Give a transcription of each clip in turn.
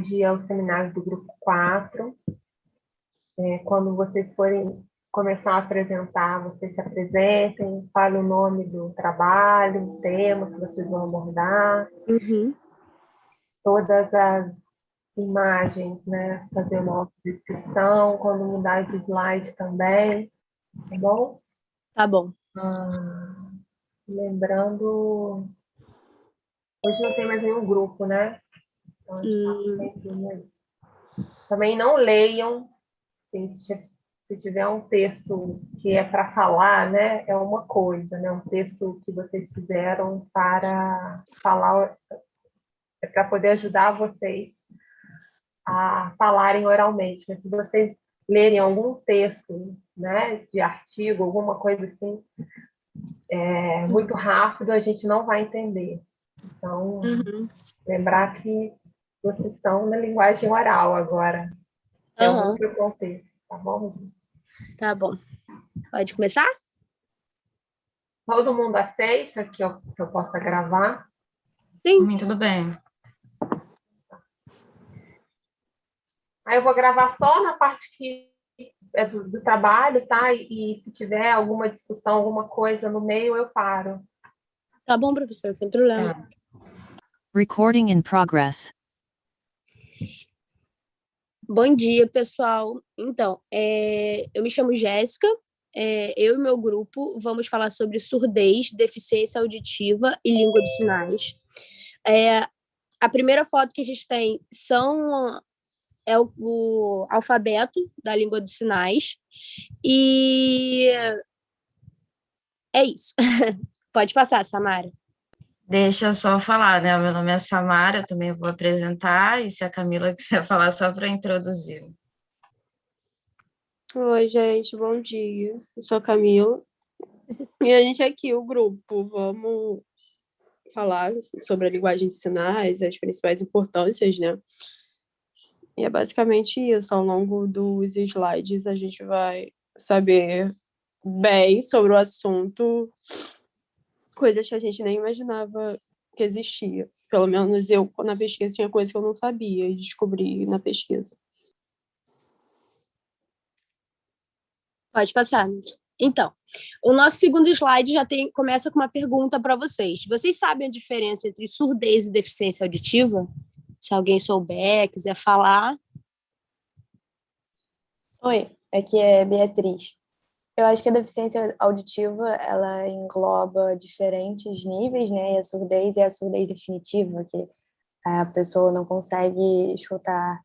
dia é o seminário do grupo 4. Quando vocês forem começar a apresentar, vocês se apresentem, falem o nome do trabalho, o tema que vocês vão abordar, todas as imagens, né? Fazer uma autodescrição, quando mudar de slide também, tá bom? Tá bom. Lembrando, hoje não tem mais nenhum grupo, né? Então, a gente tá com tempinho aí. Também não leiam, se tiver um texto que é para falar, né, é uma coisa, né? Um texto que vocês fizeram para falar, é para poder ajudar vocês a falarem oralmente. Mas se vocês lerem algum texto, né, de artigo, alguma coisa assim, muito rápido, a gente não vai entender. Então, lembrar que vocês estão na linguagem oral agora. É um outro contexto, tá bom? Tá bom. Pode começar? Todo mundo aceita que eu possa gravar? Sim. Tudo bem. Aí eu vou gravar só na parte que é do trabalho, tá? E se tiver alguma discussão, alguma coisa no meio, eu paro. Tá bom, professora, sem problema. Tá. Recording in progress. Bom dia, pessoal. Então, eu me chamo Jéssica. Eu e meu grupo vamos falar sobre surdez, deficiência auditiva e língua dos sinais. A primeira foto que a gente tem é o alfabeto da língua dos sinais. E é isso. Pode passar, Samara. Deixa eu só falar, né? Meu nome é Samara, eu também vou apresentar, e se a Camila quiser falar só para introduzir. Oi, gente, bom dia. Eu sou a Camila. E a gente aqui, o grupo, vamos falar sobre a linguagem de sinais, as principais importâncias, né? E é basicamente isso. Ao longo dos slides, a gente vai saber bem sobre o assunto, coisas que a gente nem imaginava que existia. Pelo menos eu, na pesquisa, tinha coisas que eu não sabia e descobri na pesquisa. Pode passar. Então, o nosso segundo slide começa com uma pergunta para vocês. Vocês sabem a diferença entre surdez e deficiência auditiva? Se alguém souber, quiser falar. Oi, aqui é Beatriz. Eu acho que a deficiência auditiva, ela engloba diferentes níveis, né? E a surdez é a surdez definitiva, que a pessoa não consegue escutar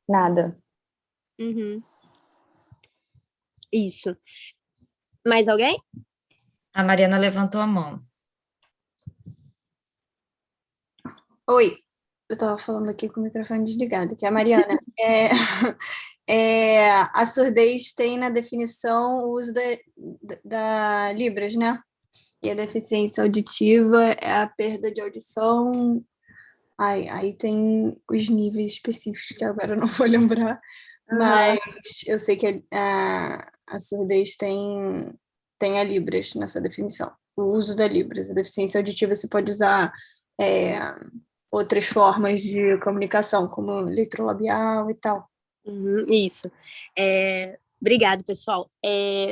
nada. Isso. Mais alguém? A Mariana levantou a mão. Oi, eu estava falando aqui com o microfone desligado, que é a Mariana. A surdez tem na definição o uso da Libras, né? E a deficiência auditiva é a perda de audição. Aí tem os níveis específicos que agora eu não vou lembrar, mas eu sei que a surdez tem a Libras nessa definição. O uso da Libras. A deficiência auditiva você pode usar outras formas de comunicação, como leitrolabial e tal. Isso. Obrigado, pessoal.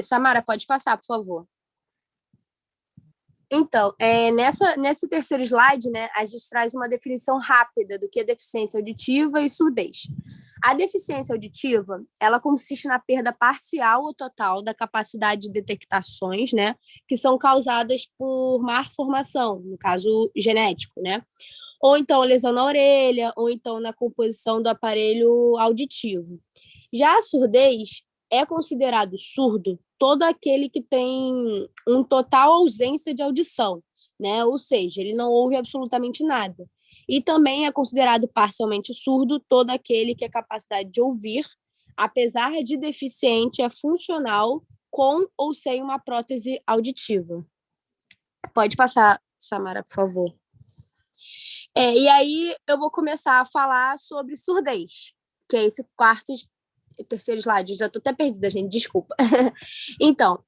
Samara, pode passar, por favor. Então, nesse terceiro slide, né, a gente traz uma definição rápida do que é deficiência auditiva e surdez. A deficiência auditiva, ela consiste na perda parcial ou total da capacidade de detectações, né, que são causadas por má formação, no caso genético, né? Ou então lesão na orelha, ou então na composição do aparelho auditivo. Já a surdez é considerado surdo todo aquele que tem uma total ausência de audição, né? Ou seja, ele não ouve absolutamente nada. E também é considerado parcialmente surdo todo aquele que a capacidade de ouvir, apesar de deficiente, é funcional com ou sem uma prótese auditiva. Pode passar, Samara, por favor. E aí eu vou começar a falar sobre surdez, que é esse terceiro slide. Já estou até perdida, gente, desculpa. Então,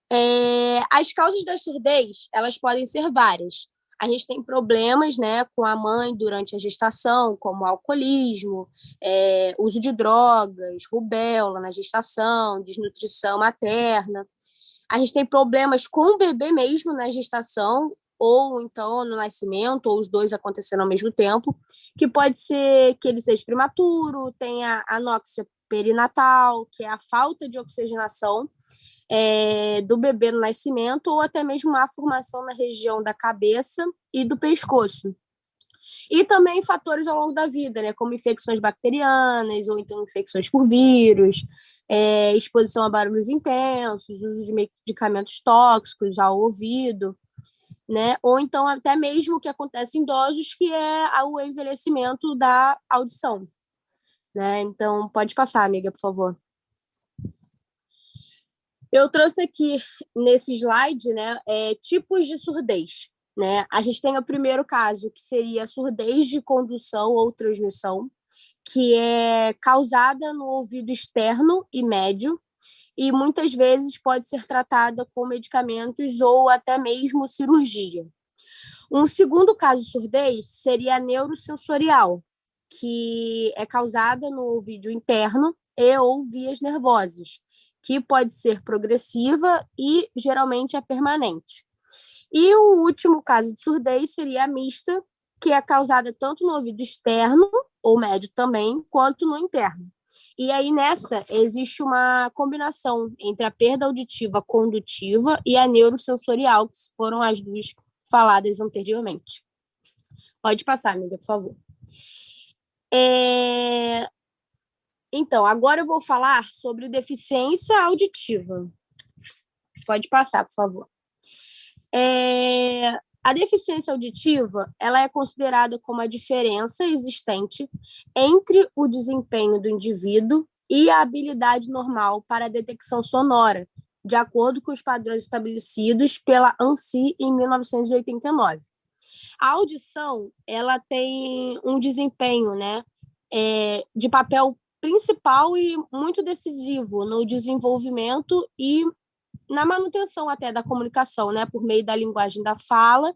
as causas da surdez, elas podem ser várias. a gente tem problemas, né, com a mãe durante a gestação, como alcoolismo, uso de drogas, rubéola na gestação, desnutrição materna. A gente tem problemas com o bebê mesmo na gestação, ou então no nascimento, ou os dois acontecendo ao mesmo tempo, que pode ser que ele seja prematuro, tenha anóxia perinatal, que é a falta de oxigenação do bebê no nascimento, ou até mesmo má formação na região da cabeça e do pescoço. E também fatores ao longo da vida, né, como infecções bacterianas, ou então infecções por vírus, exposição a barulhos intensos, uso de medicamentos tóxicos ao ouvido, né, ou então até mesmo o que acontece em idosos, que é o envelhecimento da audição, né? Então, pode passar, amiga, por favor. Eu trouxe aqui nesse slide, né, tipos de surdez, né? A gente tem o primeiro caso, que seria a surdez de condução ou transmissão, que é causada no ouvido externo e médio, e muitas vezes pode ser tratada com medicamentos ou até mesmo cirurgia. Um segundo caso de surdez seria a neurosensorial, que é causada no ouvido interno e ou vias nervosas, que pode ser progressiva e geralmente é permanente. E o último caso de surdez seria a mista, que é causada tanto no ouvido externo, ou médio também, quanto no interno. E aí, nessa, existe uma combinação entre a perda auditiva condutiva e a neurosensorial, que foram as duas faladas anteriormente. Pode passar, amiga, por favor. Então, agora eu vou falar sobre deficiência auditiva. Pode passar, por favor. A deficiência auditiva, ela é considerada como a diferença existente entre o desempenho do indivíduo e a habilidade normal para a detecção sonora, de acordo com os padrões estabelecidos pela ANSI em 1989. A audição, ela tem um desempenho, né, de papel principal e muito decisivo no desenvolvimento e na manutenção até da comunicação, né, por meio da linguagem da fala,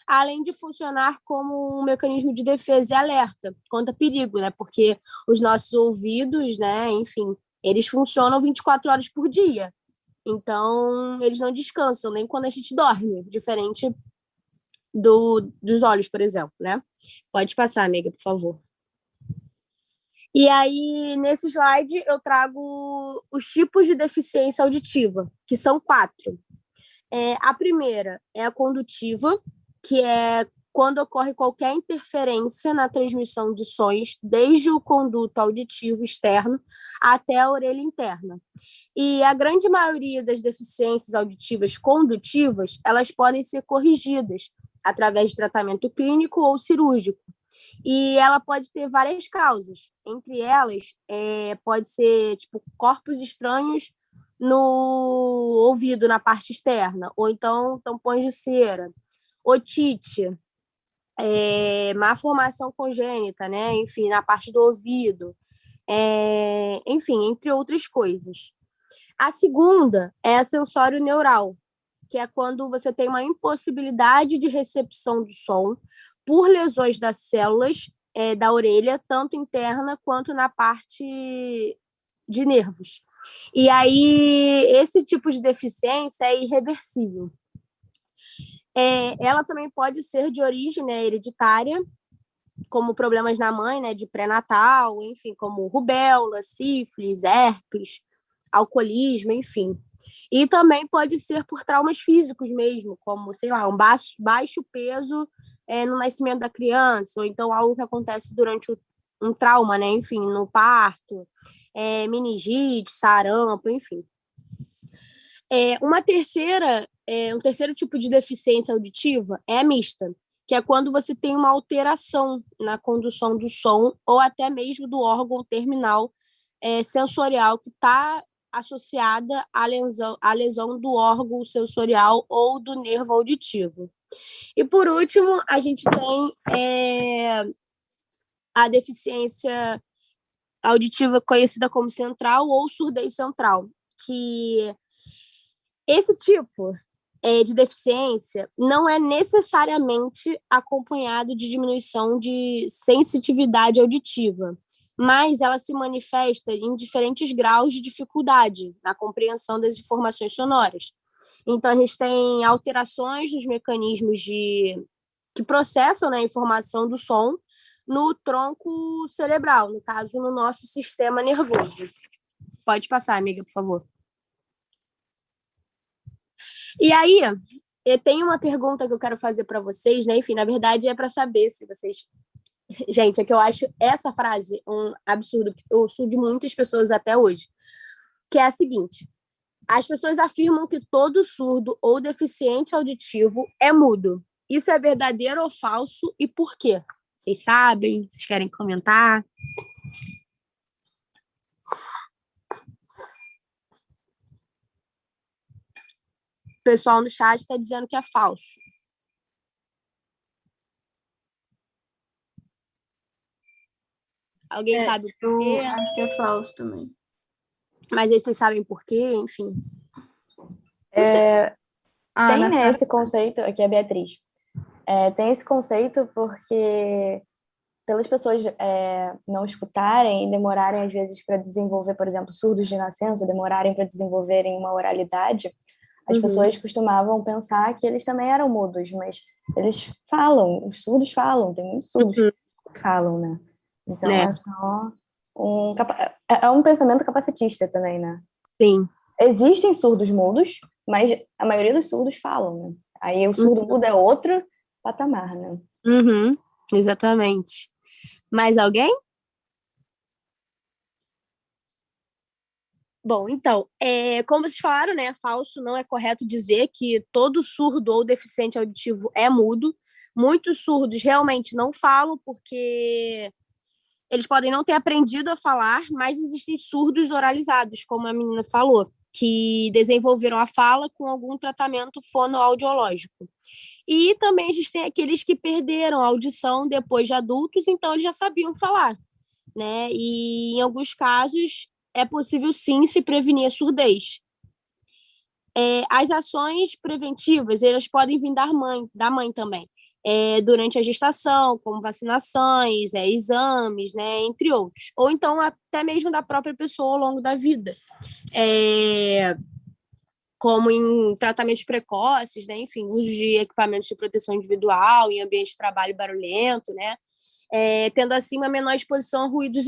além de funcionar como um mecanismo de defesa e alerta contra perigo, né, porque os nossos ouvidos, né, enfim, eles funcionam 24 horas por dia. Então, eles não descansam nem quando a gente dorme, diferente dos olhos, por exemplo, né? Pode passar, amiga, por favor. E aí, nesse slide, eu trago os tipos de deficiência auditiva, que são 4. A primeira é a condutiva, que é quando ocorre qualquer interferência na transmissão de sons, desde o conduto auditivo externo até a orelha interna. E a grande maioria das deficiências auditivas condutivas, elas podem ser corrigidas através de tratamento clínico ou cirúrgico. E ela pode ter várias causas. Entre elas, pode ser tipo corpos estranhos no ouvido, na parte externa, ou então tampões de cera, otite, má formação congênita, né? Enfim, na parte do ouvido, enfim, entre outras coisas. A segunda é a sensório-neural, que é quando você tem uma impossibilidade de recepção do som por lesões das células da orelha, tanto interna quanto na parte de nervos. E aí, esse tipo de deficiência é irreversível. Ela também pode ser de origem, né, hereditária, como problemas na mãe, né, de pré-natal, enfim, como rubéola, sífilis, herpes, alcoolismo, enfim. E também pode ser por traumas físicos mesmo, como, sei lá, um baixo peso no nascimento da criança, ou então algo que acontece durante um trauma, né, enfim, no parto, meningite, sarampo, enfim. Um terceiro tipo de deficiência auditiva é a mista, que é quando você tem uma alteração na condução do som ou até mesmo do órgão terminal sensorial que está associada à lesão do órgão sensorial ou do nervo auditivo. E, por último, a gente tem a deficiência auditiva conhecida como central ou surdez central, que esse tipo de deficiência não é necessariamente acompanhado de diminuição de sensitividade auditiva, mas ela se manifesta em diferentes graus de dificuldade na compreensão das informações sonoras. Então, a gente tem alterações nos mecanismos que processam, né, a informação do som no tronco cerebral, no caso, no nosso sistema nervoso. Pode passar, amiga, por favor. E aí, eu tenho uma pergunta que eu quero fazer para vocês, né? Enfim, na verdade, é para saber se vocês... Gente, é que eu acho essa frase um absurdo, porque eu ouço de muitas pessoas até hoje, que é a seguinte: as pessoas afirmam que todo surdo ou deficiente auditivo é mudo. Isso é verdadeiro ou falso e por quê? Vocês sabem? Vocês querem comentar? O pessoal no chat está dizendo que é falso. Alguém sabe por Eu quê? acho que é falso também. Mas aí vocês sabem por quê, enfim. Tem, né, Natália. esse conceito, aqui é a Beatriz. Tem esse conceito porque pelas pessoas não escutarem e demorarem, às vezes, para desenvolver, por exemplo, surdos de nascença, demorarem para desenvolverem uma oralidade, as pessoas costumavam pensar que eles também eram mudos, mas eles falam, os surdos falam, tem muitos surdos que falam, né? Então, é só um pensamento capacitista também, né? Sim. Existem surdos mudos, mas a maioria dos surdos falam, né? Aí o surdo mudo é outro patamar, né? Exatamente. Mais alguém? Bom, então, como vocês falaram, né, é falso, não é correto dizer que todo surdo ou deficiente auditivo é mudo. Muitos surdos realmente não falam porque eles podem não ter aprendido a falar, mas existem surdos oralizados, como a menina falou, que desenvolveram a fala com algum tratamento fonoaudiológico. E também existem aqueles que perderam a audição depois de adultos, então eles já sabiam falar, né? E em alguns casos é possível sim se prevenir a surdez. As ações preventivas, elas podem vir da mãe também, durante a gestação, como vacinações, exames, né, entre outros. Ou então até mesmo da própria pessoa ao longo da vida. Como em tratamentos precoces, né, enfim, uso de equipamentos de proteção individual em ambiente de trabalho barulhento, né, tendo assim uma menor exposição a ruídos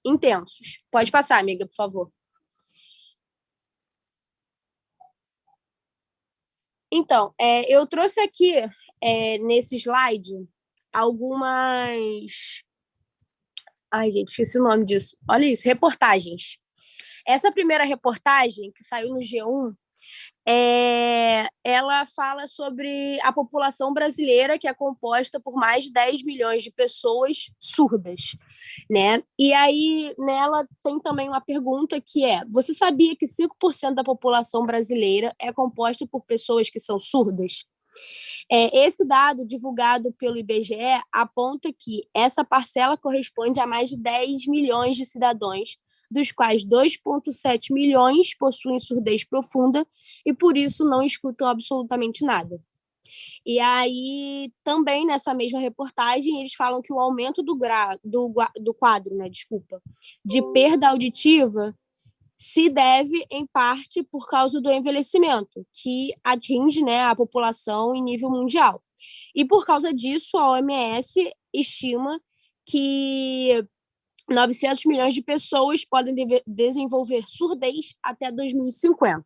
intensos. Pode passar, amiga, por favor. Então, eu trouxe aqui, nesse slide, algumas... Ai, gente, esqueci o nome disso. Olha isso, reportagens. Essa primeira reportagem, que saiu no G1, ela fala sobre a população brasileira, que é composta por mais de 10 milhões de pessoas surdas, né? E aí, nela, tem também uma pergunta que você sabia que 5% da população brasileira é composta por pessoas que são surdas? Esse dado, divulgado pelo IBGE, aponta que essa parcela corresponde a mais de 10 milhões de cidadãos, dos quais 2,7 milhões possuem surdez profunda e, por isso, não escutam absolutamente nada. E aí, também nessa mesma reportagem, eles falam que o aumento do quadro, né, de perda auditiva se deve, em parte, por causa do envelhecimento, que atinge, né, a população em nível mundial. E, por causa disso, a OMS estima que 900 milhões de pessoas podem desenvolver surdez até 2050.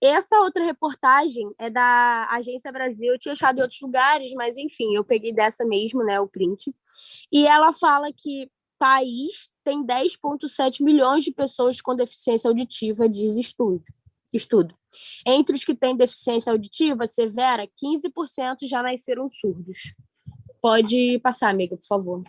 Essa outra reportagem é da Agência Brasil. Eu tinha achado em outros lugares, mas, enfim, eu peguei dessa mesmo, né, o print. E ela fala que o país tem 10,7 milhões de pessoas com deficiência auditiva, diz estudo. Entre os que têm deficiência auditiva severa, 15% já nasceram surdos. Pode passar, amiga, por favor.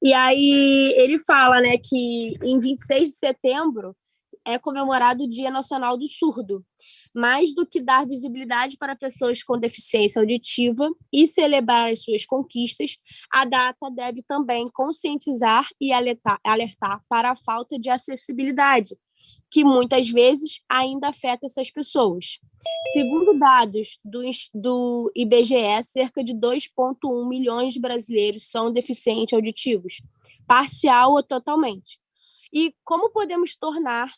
E aí ele fala, né, que em 26 de setembro é comemorado o Dia Nacional do Surdo. Mais do que dar visibilidade para pessoas com deficiência auditiva e celebrar as suas conquistas, a data deve também conscientizar e alertar para a falta de acessibilidade que muitas vezes ainda afeta essas pessoas. Segundo dados do IBGE, cerca de 2,1 milhões de brasileiros são deficientes auditivos, parcial ou totalmente. E como podemos contornar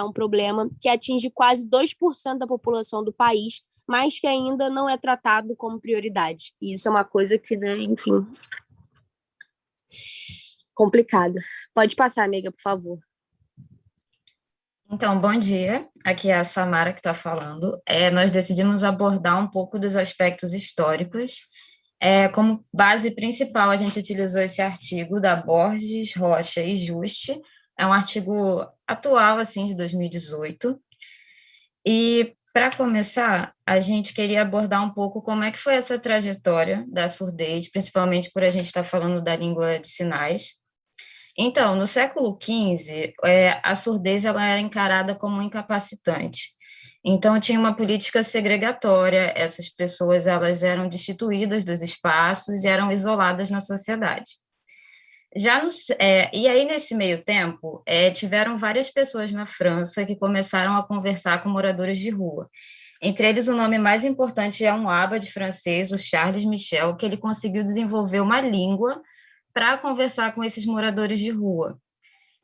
um problema que atinge quase 2% da população do país, mas que ainda não é tratado como prioridade? E isso é uma coisa que, né, enfim, complicada. Pode passar, amiga, por favor. Então, bom dia. Aqui é a Samara que está falando. Nós decidimos abordar um pouco dos aspectos históricos. Como base principal, a gente utilizou esse artigo da Borges, Rocha e Juste. É um artigo atual, assim, de 2018. E, para começar, a gente queria abordar um pouco como é que foi essa trajetória da surdez, principalmente por a gente estar falando da língua de sinais. Então, no século XV, a surdez ela era encarada como incapacitante. Então, tinha uma política segregatória, essas pessoas elas eram destituídas dos espaços e eram isoladas na sociedade. E aí, nesse meio tempo, tiveram várias pessoas na França que começaram a conversar com moradores de rua. Entre eles, o nome mais importante é um abade francês, o Charles Michel, que ele conseguiu desenvolver uma língua para conversar com esses moradores de rua.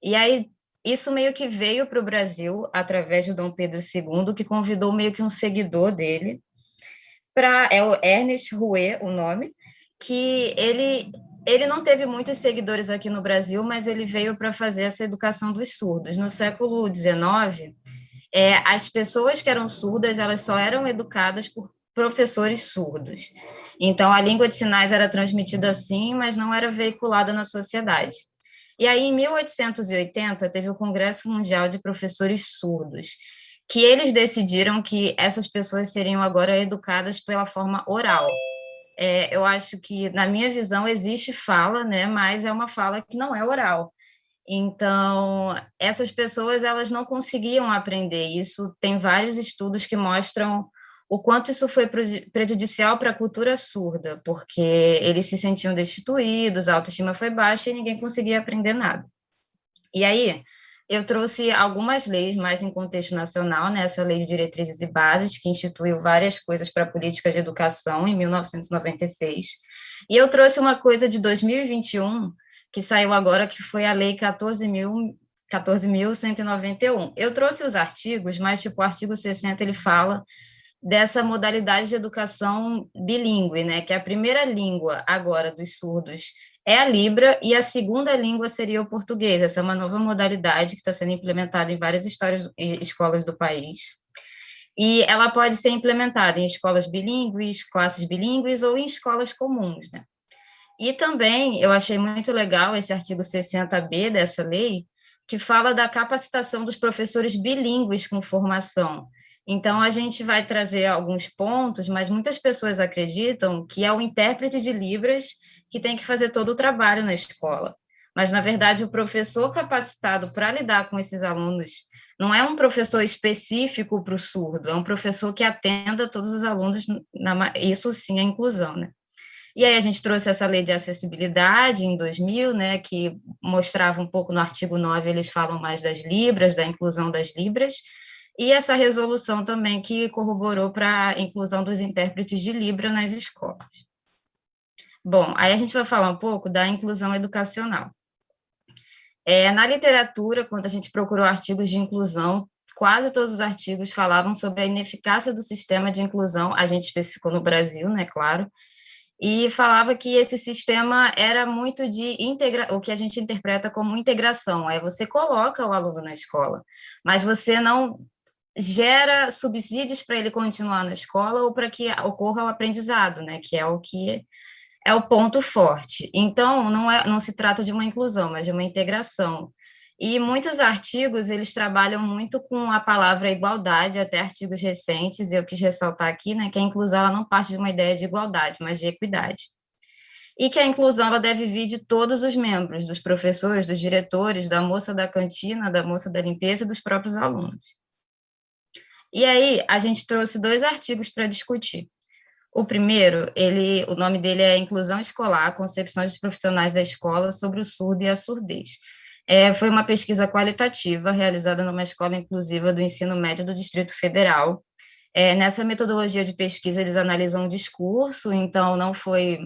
E aí, isso meio que veio para o Brasil, através de Dom Pedro II, que convidou meio que um seguidor dele, é o Ernest Rouet, o nome, que ele não teve muitos seguidores aqui no Brasil, mas ele veio para fazer essa educação dos surdos. No século XIX, as pessoas que eram surdas, elas só eram educadas por professores surdos. Então, a língua de sinais era transmitida assim, mas não era veiculada na sociedade. E aí, em 1880, teve o Congresso Mundial de Professores Surdos, que eles decidiram que essas pessoas seriam agora educadas pela forma oral. Eu acho que, na minha visão, existe fala, né, mas é uma fala que não é oral. Então, essas pessoas elas não conseguiam aprender. Isso tem vários estudos que mostram o quanto isso foi prejudicial para a cultura surda, porque eles se sentiam destituídos, a autoestima foi baixa e ninguém conseguia aprender nada. E aí, eu trouxe algumas leis mais em contexto nacional, né? Essa Lei de Diretrizes e Bases, que instituiu várias coisas para a política de educação em 1996. E eu trouxe uma coisa de 2021, que saiu agora, que foi a Lei 14.191. Eu trouxe os artigos, mas, tipo, o artigo 60, ele fala dessa modalidade de educação bilíngue, né? Que a primeira língua agora dos surdos é a Libra e a segunda língua seria o português. Essa é uma nova modalidade que está sendo implementada em várias escolas do país. E ela pode ser implementada em escolas bilíngues, classes bilíngues ou em escolas comuns, né? E também eu achei muito legal esse artigo 60B dessa lei, que fala da capacitação dos professores bilíngues com formação. Então, a gente vai trazer alguns pontos, mas muitas pessoas acreditam que é o intérprete de Libras que tem que fazer todo o trabalho na escola. Mas, na verdade, o professor capacitado para lidar com esses alunos não é um professor específico para o surdo, é um professor que atenda todos os alunos, isso sim é inclusão, né? E aí a gente trouxe essa lei de acessibilidade em 2000, né, que mostrava um pouco no artigo 9, eles falam mais das Libras, da inclusão das Libras, e essa resolução também que corroborou para a inclusão dos intérpretes de Libra nas escolas. Bom, aí a gente vai falar um pouco da inclusão educacional. Na literatura, quando a gente procurou artigos de inclusão, quase todos os artigos falavam sobre a ineficácia do sistema de inclusão, a gente especificou no Brasil, né, claro, e falava que esse sistema era muito o que a gente interpreta como integração, você coloca o aluno na escola, mas você não gera subsídios para ele continuar na escola ou para que ocorra o aprendizado, né, que é o ponto forte. Então, não se trata de uma inclusão, mas de uma integração. E muitos artigos, eles trabalham muito com a palavra igualdade, até artigos recentes, eu quis ressaltar aqui, né, que a inclusão ela não parte de uma ideia de igualdade, mas de equidade. E que a inclusão ela deve vir de todos os membros, dos professores, dos diretores, da moça da cantina, da moça da limpeza e dos próprios alunos. E aí, a gente trouxe 2 artigos para discutir. O primeiro, o nome dele é Inclusão Escolar, Concepções dos Profissionais da Escola sobre o Surdo e a Surdez. Foi uma pesquisa qualitativa realizada numa escola inclusiva do ensino médio do Distrito Federal. Nessa metodologia de pesquisa, eles analisam o discurso, então não foi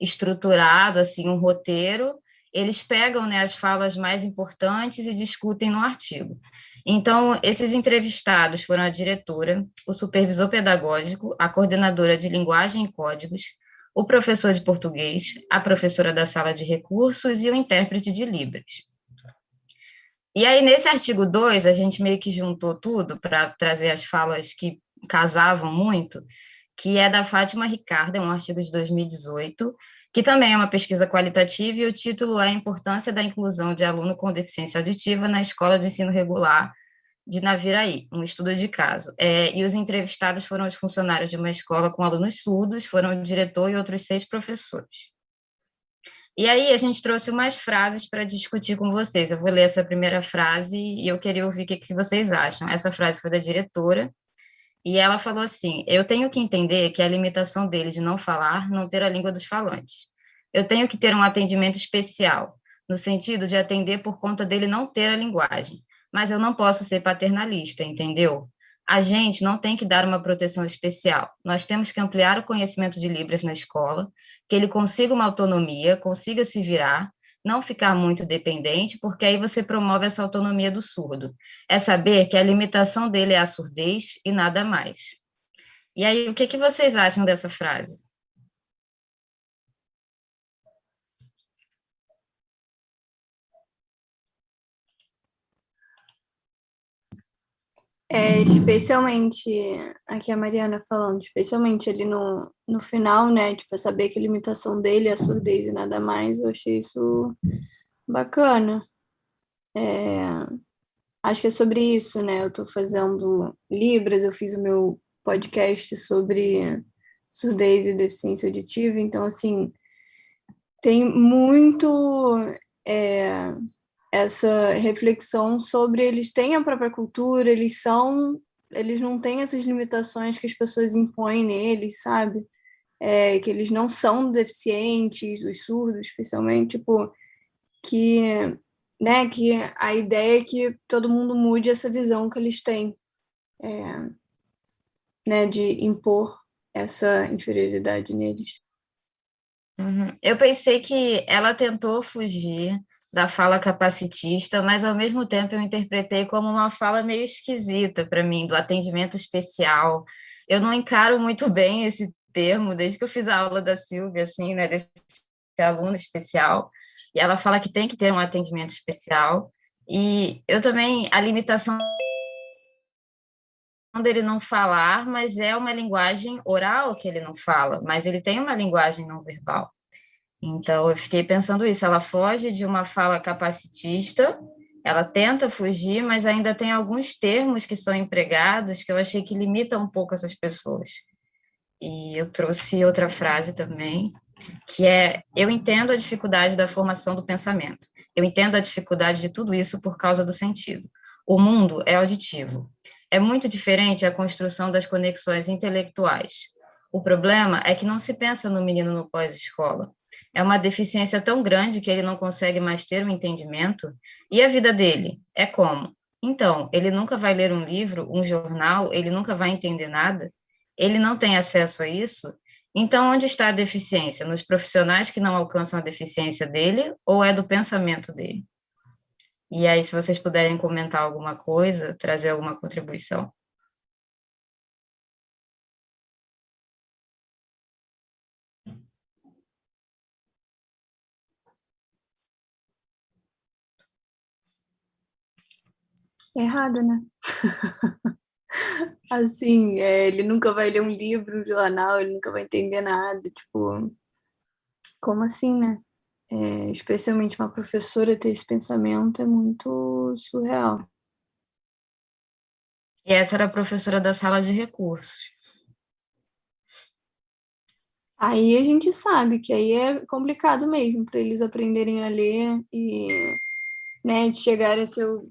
estruturado assim um roteiro. Eles pegam, né, as falas mais importantes e discutem no artigo. Então, esses entrevistados foram a diretora, o supervisor pedagógico, a coordenadora de linguagem e códigos, o professor de português, a professora da sala de recursos e o intérprete de Libras. E aí, nesse artigo 2, a gente meio que juntou tudo para trazer as falas que casavam muito, que é da Fátima Ricardo, é um artigo de 2018, que também é uma pesquisa qualitativa, e o título é A Importância da Inclusão de Aluno com Deficiência Auditiva na Escola de Ensino Regular de Naviraí, um estudo de caso. E os entrevistados foram os funcionários de uma escola com alunos surdos, foram o diretor e outros 6 professores. E aí a gente trouxe umas frases para discutir com vocês. Eu vou ler essa primeira frase e eu queria ouvir o que vocês acham. Essa frase foi da diretora, e ela falou assim: eu tenho que entender que a limitação dele de não falar, não ter a língua dos falantes. Eu tenho que ter um atendimento especial, no sentido de atender por conta dele não ter a linguagem. Mas eu não posso ser paternalista, entendeu? A gente não tem que dar uma proteção especial. Nós temos que ampliar o conhecimento de Libras na escola, que ele consiga uma autonomia, consiga se virar, não ficar muito dependente, porque aí você promove essa autonomia do surdo. É saber que a limitação dele é a surdez e nada mais. E aí, o que vocês acham dessa frase? Especialmente, aqui a Mariana falando, especialmente ali no final, né? Tipo, saber que a limitação dele é a surdez e nada mais, eu achei isso bacana. Acho que é sobre isso, né? Eu tô fazendo Libras, eu fiz o meu podcast sobre surdez e deficiência auditiva, então, assim, tem muito essa reflexão sobre eles têm a própria cultura, eles não têm essas limitações que as pessoas impõem neles, sabe? Que eles não são deficientes, os surdos, especialmente, tipo, que, né, que a ideia é que todo mundo mude essa visão que eles têm, né, de impor essa inferioridade neles. Eu pensei que ela tentou fugir da fala capacitista, mas ao mesmo tempo eu interpretei como uma fala meio esquisita para mim, do atendimento especial. Eu não encaro muito bem esse termo, desde que eu fiz a aula da Silvia, assim, né, desse aluno especial, e ela fala que tem que ter um atendimento especial, e eu também, a limitação dele não falar, mas é uma linguagem oral que ele não fala, mas ele tem uma linguagem não verbal. Então, eu fiquei pensando isso, ela foge de uma fala capacitista, ela tenta fugir, mas ainda tem alguns termos que são empregados que eu achei que limitam um pouco essas pessoas. E eu trouxe outra frase também, que é: eu entendo a dificuldade da formação do pensamento, eu entendo a dificuldade de tudo isso por causa do sentido. O mundo é auditivo. É muito diferente a construção das conexões intelectuais. O problema é que não se pensa no menino no pós-escola. É uma deficiência tão grande que ele não consegue mais ter um entendimento. E a vida dele? É como? Então, ele nunca vai ler um livro, um jornal, ele nunca vai entender nada? Ele não tem acesso a isso? Então, onde está a deficiência? Nos profissionais que não alcançam a deficiência dele ou é do pensamento dele? E aí, se vocês puderem comentar alguma coisa, trazer alguma contribuição. Errado, né? Assim, ele nunca vai ler um livro, um jornal, ele nunca vai entender nada, tipo, como assim, né? Especialmente uma professora ter esse pensamento é muito surreal. E essa era a professora da sala de recursos. Aí a gente sabe que aí é complicado mesmo para eles aprenderem a ler e, né, de chegar a seu,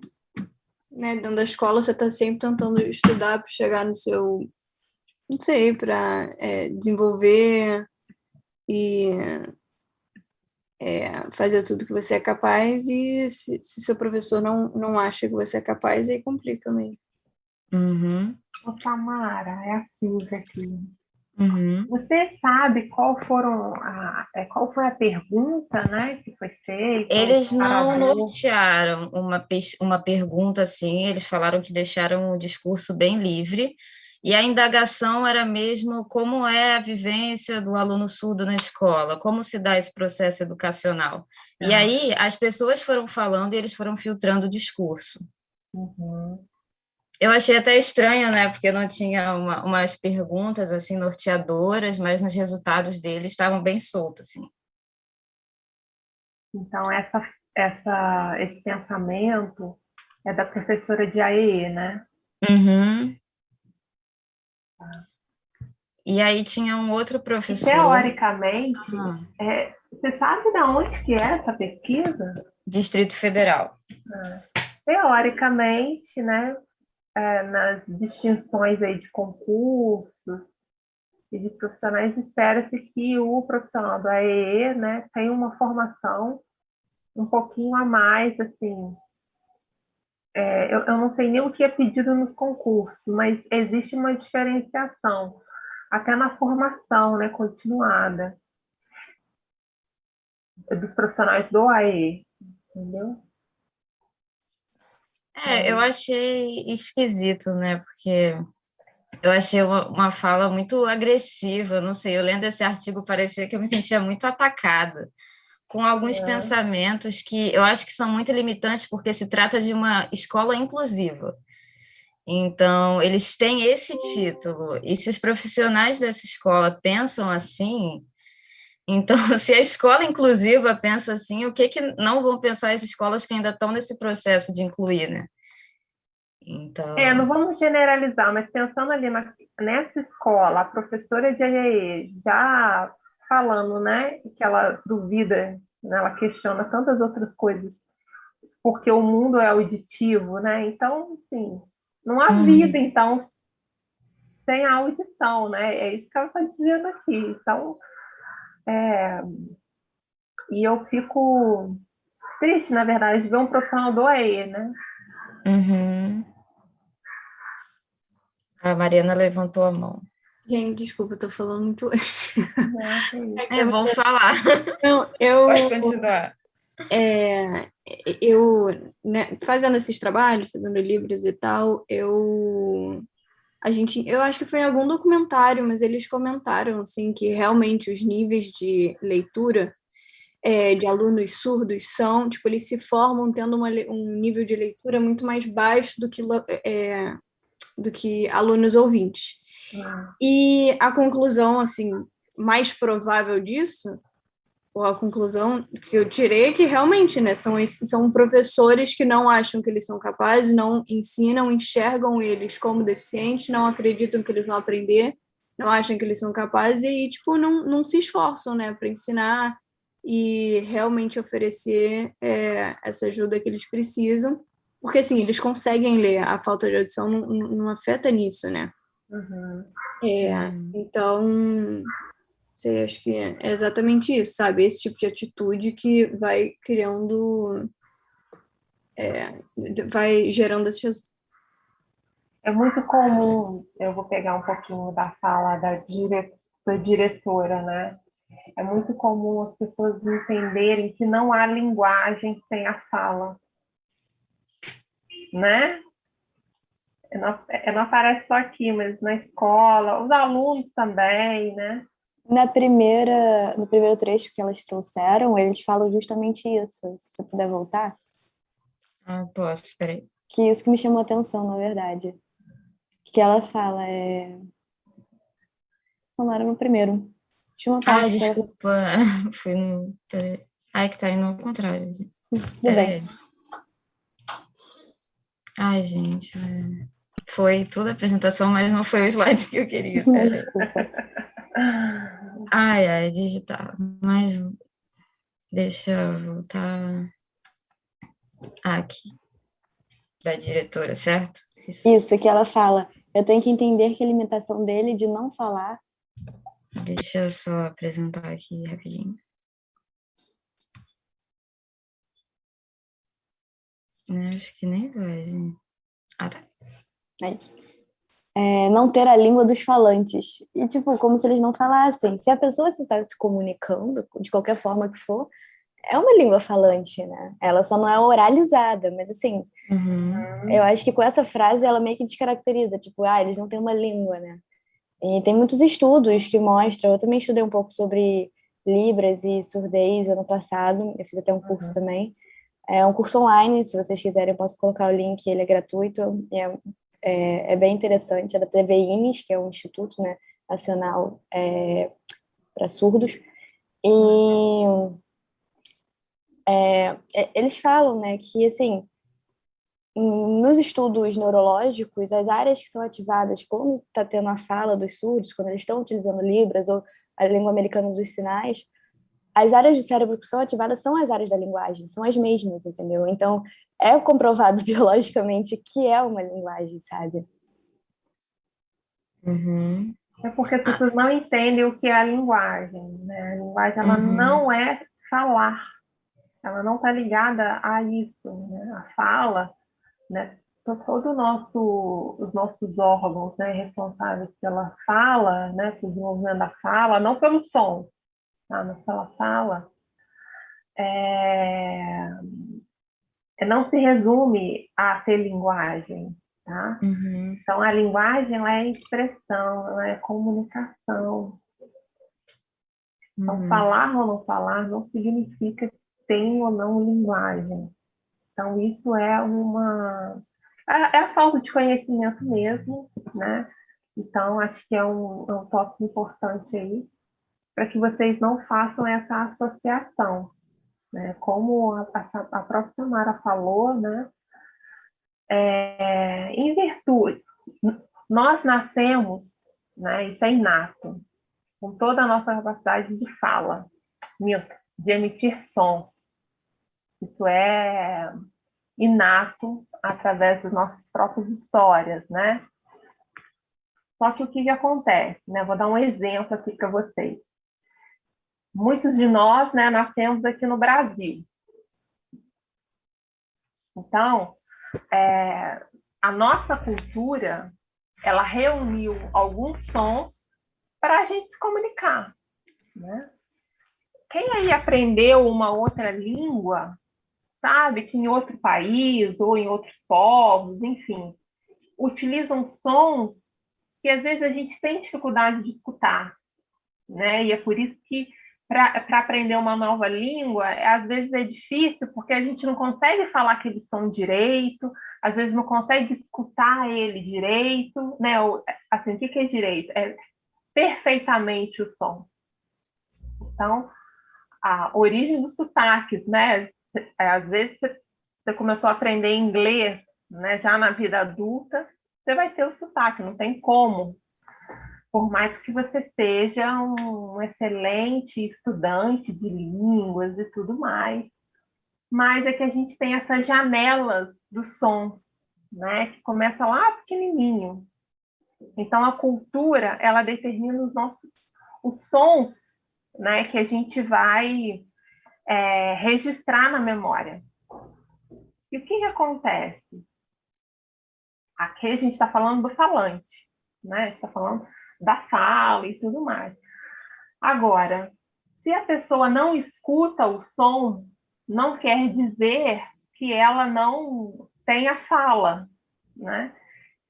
né, dentro da escola você está sempre tentando estudar para chegar no seu, não sei, para desenvolver e fazer tudo que você é capaz, e se seu professor não acha que você é capaz, aí complica mesmo. Uhum, Ô, Samara, é a Silvia aqui. uhum. Você sabe qual foi a pergunta, né, que foi feita? Eles não Parador? nortearam uma pergunta assim, eles falaram que deixaram o discurso bem livre, e a indagação era mesmo como é a vivência do aluno surdo na escola, como se dá esse processo educacional. E aí as pessoas foram falando e eles foram filtrando o discurso. Uhum. Eu achei até estranho, né, porque não tinha umas perguntas assim norteadoras, mas nos resultados deles estavam bem soltos, assim. Então, esse pensamento é da professora de AEE, né? Uhum. E aí tinha um outro E, professor. teoricamente, Ah, você sabe de onde que é essa pesquisa? Distrito Federal. Teoricamente, né, nas distinções aí de concursos e de profissionais, espera-se que o profissional do AEE, né, tenha uma formação um pouquinho a mais, assim. Eu não sei nem o que é pedido nos concursos, mas existe uma diferenciação, até na formação, né, continuada dos profissionais do AE, entendeu? Eu achei esquisito, né? Porque eu achei uma fala muito agressiva, não sei, eu lendo esse artigo parecia que eu me sentia muito atacada, com alguns pensamentos que eu acho que são muito limitantes, porque se trata de uma escola inclusiva. Então, eles têm esse título, e se os profissionais dessa escola pensam assim, então, se a escola inclusiva pensa assim, o que não vão pensar as escolas que ainda estão nesse processo de incluir, né? Não Então, vamos generalizar, mas pensando ali nessa escola, a professora de AEE já falando, né, que ela duvida, né, ela questiona tantas outras coisas, porque o mundo é auditivo, né? Então, assim, não há vida, então, sem a audição, né? É isso que ela está dizendo aqui. Então, e eu fico triste, na verdade, de ver um profissional do AE, né? uhum. A Mariana levantou a mão. Gente, desculpa, eu tô falando muito hoje. É bom falar. Não, Pode continuar. eu, né, fazendo esses trabalhos, fazendo livros e tal, eu acho que foi em algum documentário, mas eles comentaram assim que realmente os níveis de leitura de alunos surdos são, tipo, eles se formam tendo um nível de leitura muito mais baixo do que alunos ouvintes. E a conclusão, assim, mais provável disso, ou a conclusão que eu tirei é que realmente, né, são professores que não acham que eles são capazes, não ensinam, enxergam eles como deficientes, não acreditam que eles vão aprender, não acham que eles são capazes e, tipo, não se esforçam, né, para ensinar e realmente oferecer essa ajuda que eles precisam, porque, assim, eles conseguem ler, a falta de audição não afeta nisso, né? Uhum. Então, você acha que é exatamente isso, sabe? Esse tipo de atitude que vai criando, vai gerando esses resultados. É muito comum, eu vou pegar um pouquinho da fala da diretora, né? É muito comum as pessoas entenderem que não há linguagem sem a fala, né? Não aparece só aqui, mas na escola, os alunos também, né? No primeiro trecho que elas trouxeram, eles falam justamente isso. Se você puder voltar. Posso, peraí. Que isso que me chamou a atenção, na verdade. Que ela fala, não era no primeiro. Tinha uma parte que ela... Desculpa, fui no... Peraí. Que tá indo ao contrário. Tudo bem. Gente, foi tudo a apresentação, mas não foi o slide que eu queria. Desculpa. Digital. Mas deixa eu voltar aqui. Da diretora, certo? Isso, que ela fala. Eu tenho que entender que a limitação dele de não falar... Deixa eu só apresentar aqui rapidinho. Acho que nem vai, gente. Ah, tá. Aí. Não ter a língua dos falantes. E, tipo, como se eles não falassem. Se a pessoa está se comunicando, de qualquer forma que for, é uma língua falante, né? Ela só não é oralizada, mas, assim, eu acho que com essa frase ela meio que descaracteriza, tipo, eles não têm uma língua, né? E tem muitos estudos que mostram, eu também estudei um pouco sobre Libras e surdez ano passado, eu fiz até um curso também. É um curso online, se vocês quiserem, eu posso colocar o link, ele é gratuito, e é bem interessante, é da TV IMES, que é um instituto, né, nacional para surdos, e eles falam, né, que, assim, nos estudos neurológicos, as áreas que são ativadas quando está tendo a fala dos surdos, quando eles estão utilizando Libras ou a língua americana dos sinais, as áreas do cérebro que são ativadas são as áreas da linguagem, são as mesmas, entendeu? Então, é comprovado biologicamente que é uma linguagem, sabe? É porque as pessoas não entendem o que é a linguagem, né? A linguagem, ela não é falar, ela não está ligada a isso, né? A fala, né? Todo os nossos órgãos, né, responsáveis pela fala, né, pelo desenvolvimento da fala, não pelo som, tá? Mas pela fala, não se resume a ter linguagem, tá? Então, a linguagem ela é expressão, ela é comunicação. Então, falar ou não falar não significa que tem ou não linguagem. Então, isso é a falta de conhecimento mesmo, né? Então, acho que é um tópico importante aí, para que vocês não façam essa associação, né? Como a própria Samara falou, né? Em virtude, nós nascemos, né? Isso é inato, com toda a nossa capacidade de fala, de emitir sons. Isso é inato através das nossas próprias histórias, né? Só que o que acontece, né? Vou dar um exemplo aqui para vocês. Muitos de nós, né, nascemos aqui no Brasil. Então, a nossa cultura, ela reuniu alguns sons para a gente se comunicar, né? Quem aí aprendeu uma outra língua, sabe que em outro país ou em outros povos, enfim, utilizam sons que às vezes a gente tem dificuldade de escutar, né? E é por isso que para aprender uma nova língua, às vezes é difícil, porque a gente não consegue falar aquele som direito, às vezes não consegue escutar ele direito, né? Ou, assim, o que é direito? É perfeitamente o som. Então, a origem dos sotaques, né? Às vezes você começou a aprender inglês, né? Já na vida adulta, você vai ter o sotaque, não tem como. Por mais que você seja um excelente estudante de línguas e tudo mais, mas é que a gente tem essas janelas dos sons, né? Que começa lá pequenininho. Então, a cultura, ela determina os sons, né? Que a gente vai registrar na memória. E o que acontece? Aqui a gente está falando do falante, né? A gente está falando da fala e tudo mais. Agora, se a pessoa não escuta o som, não quer dizer que ela não tenha fala, né?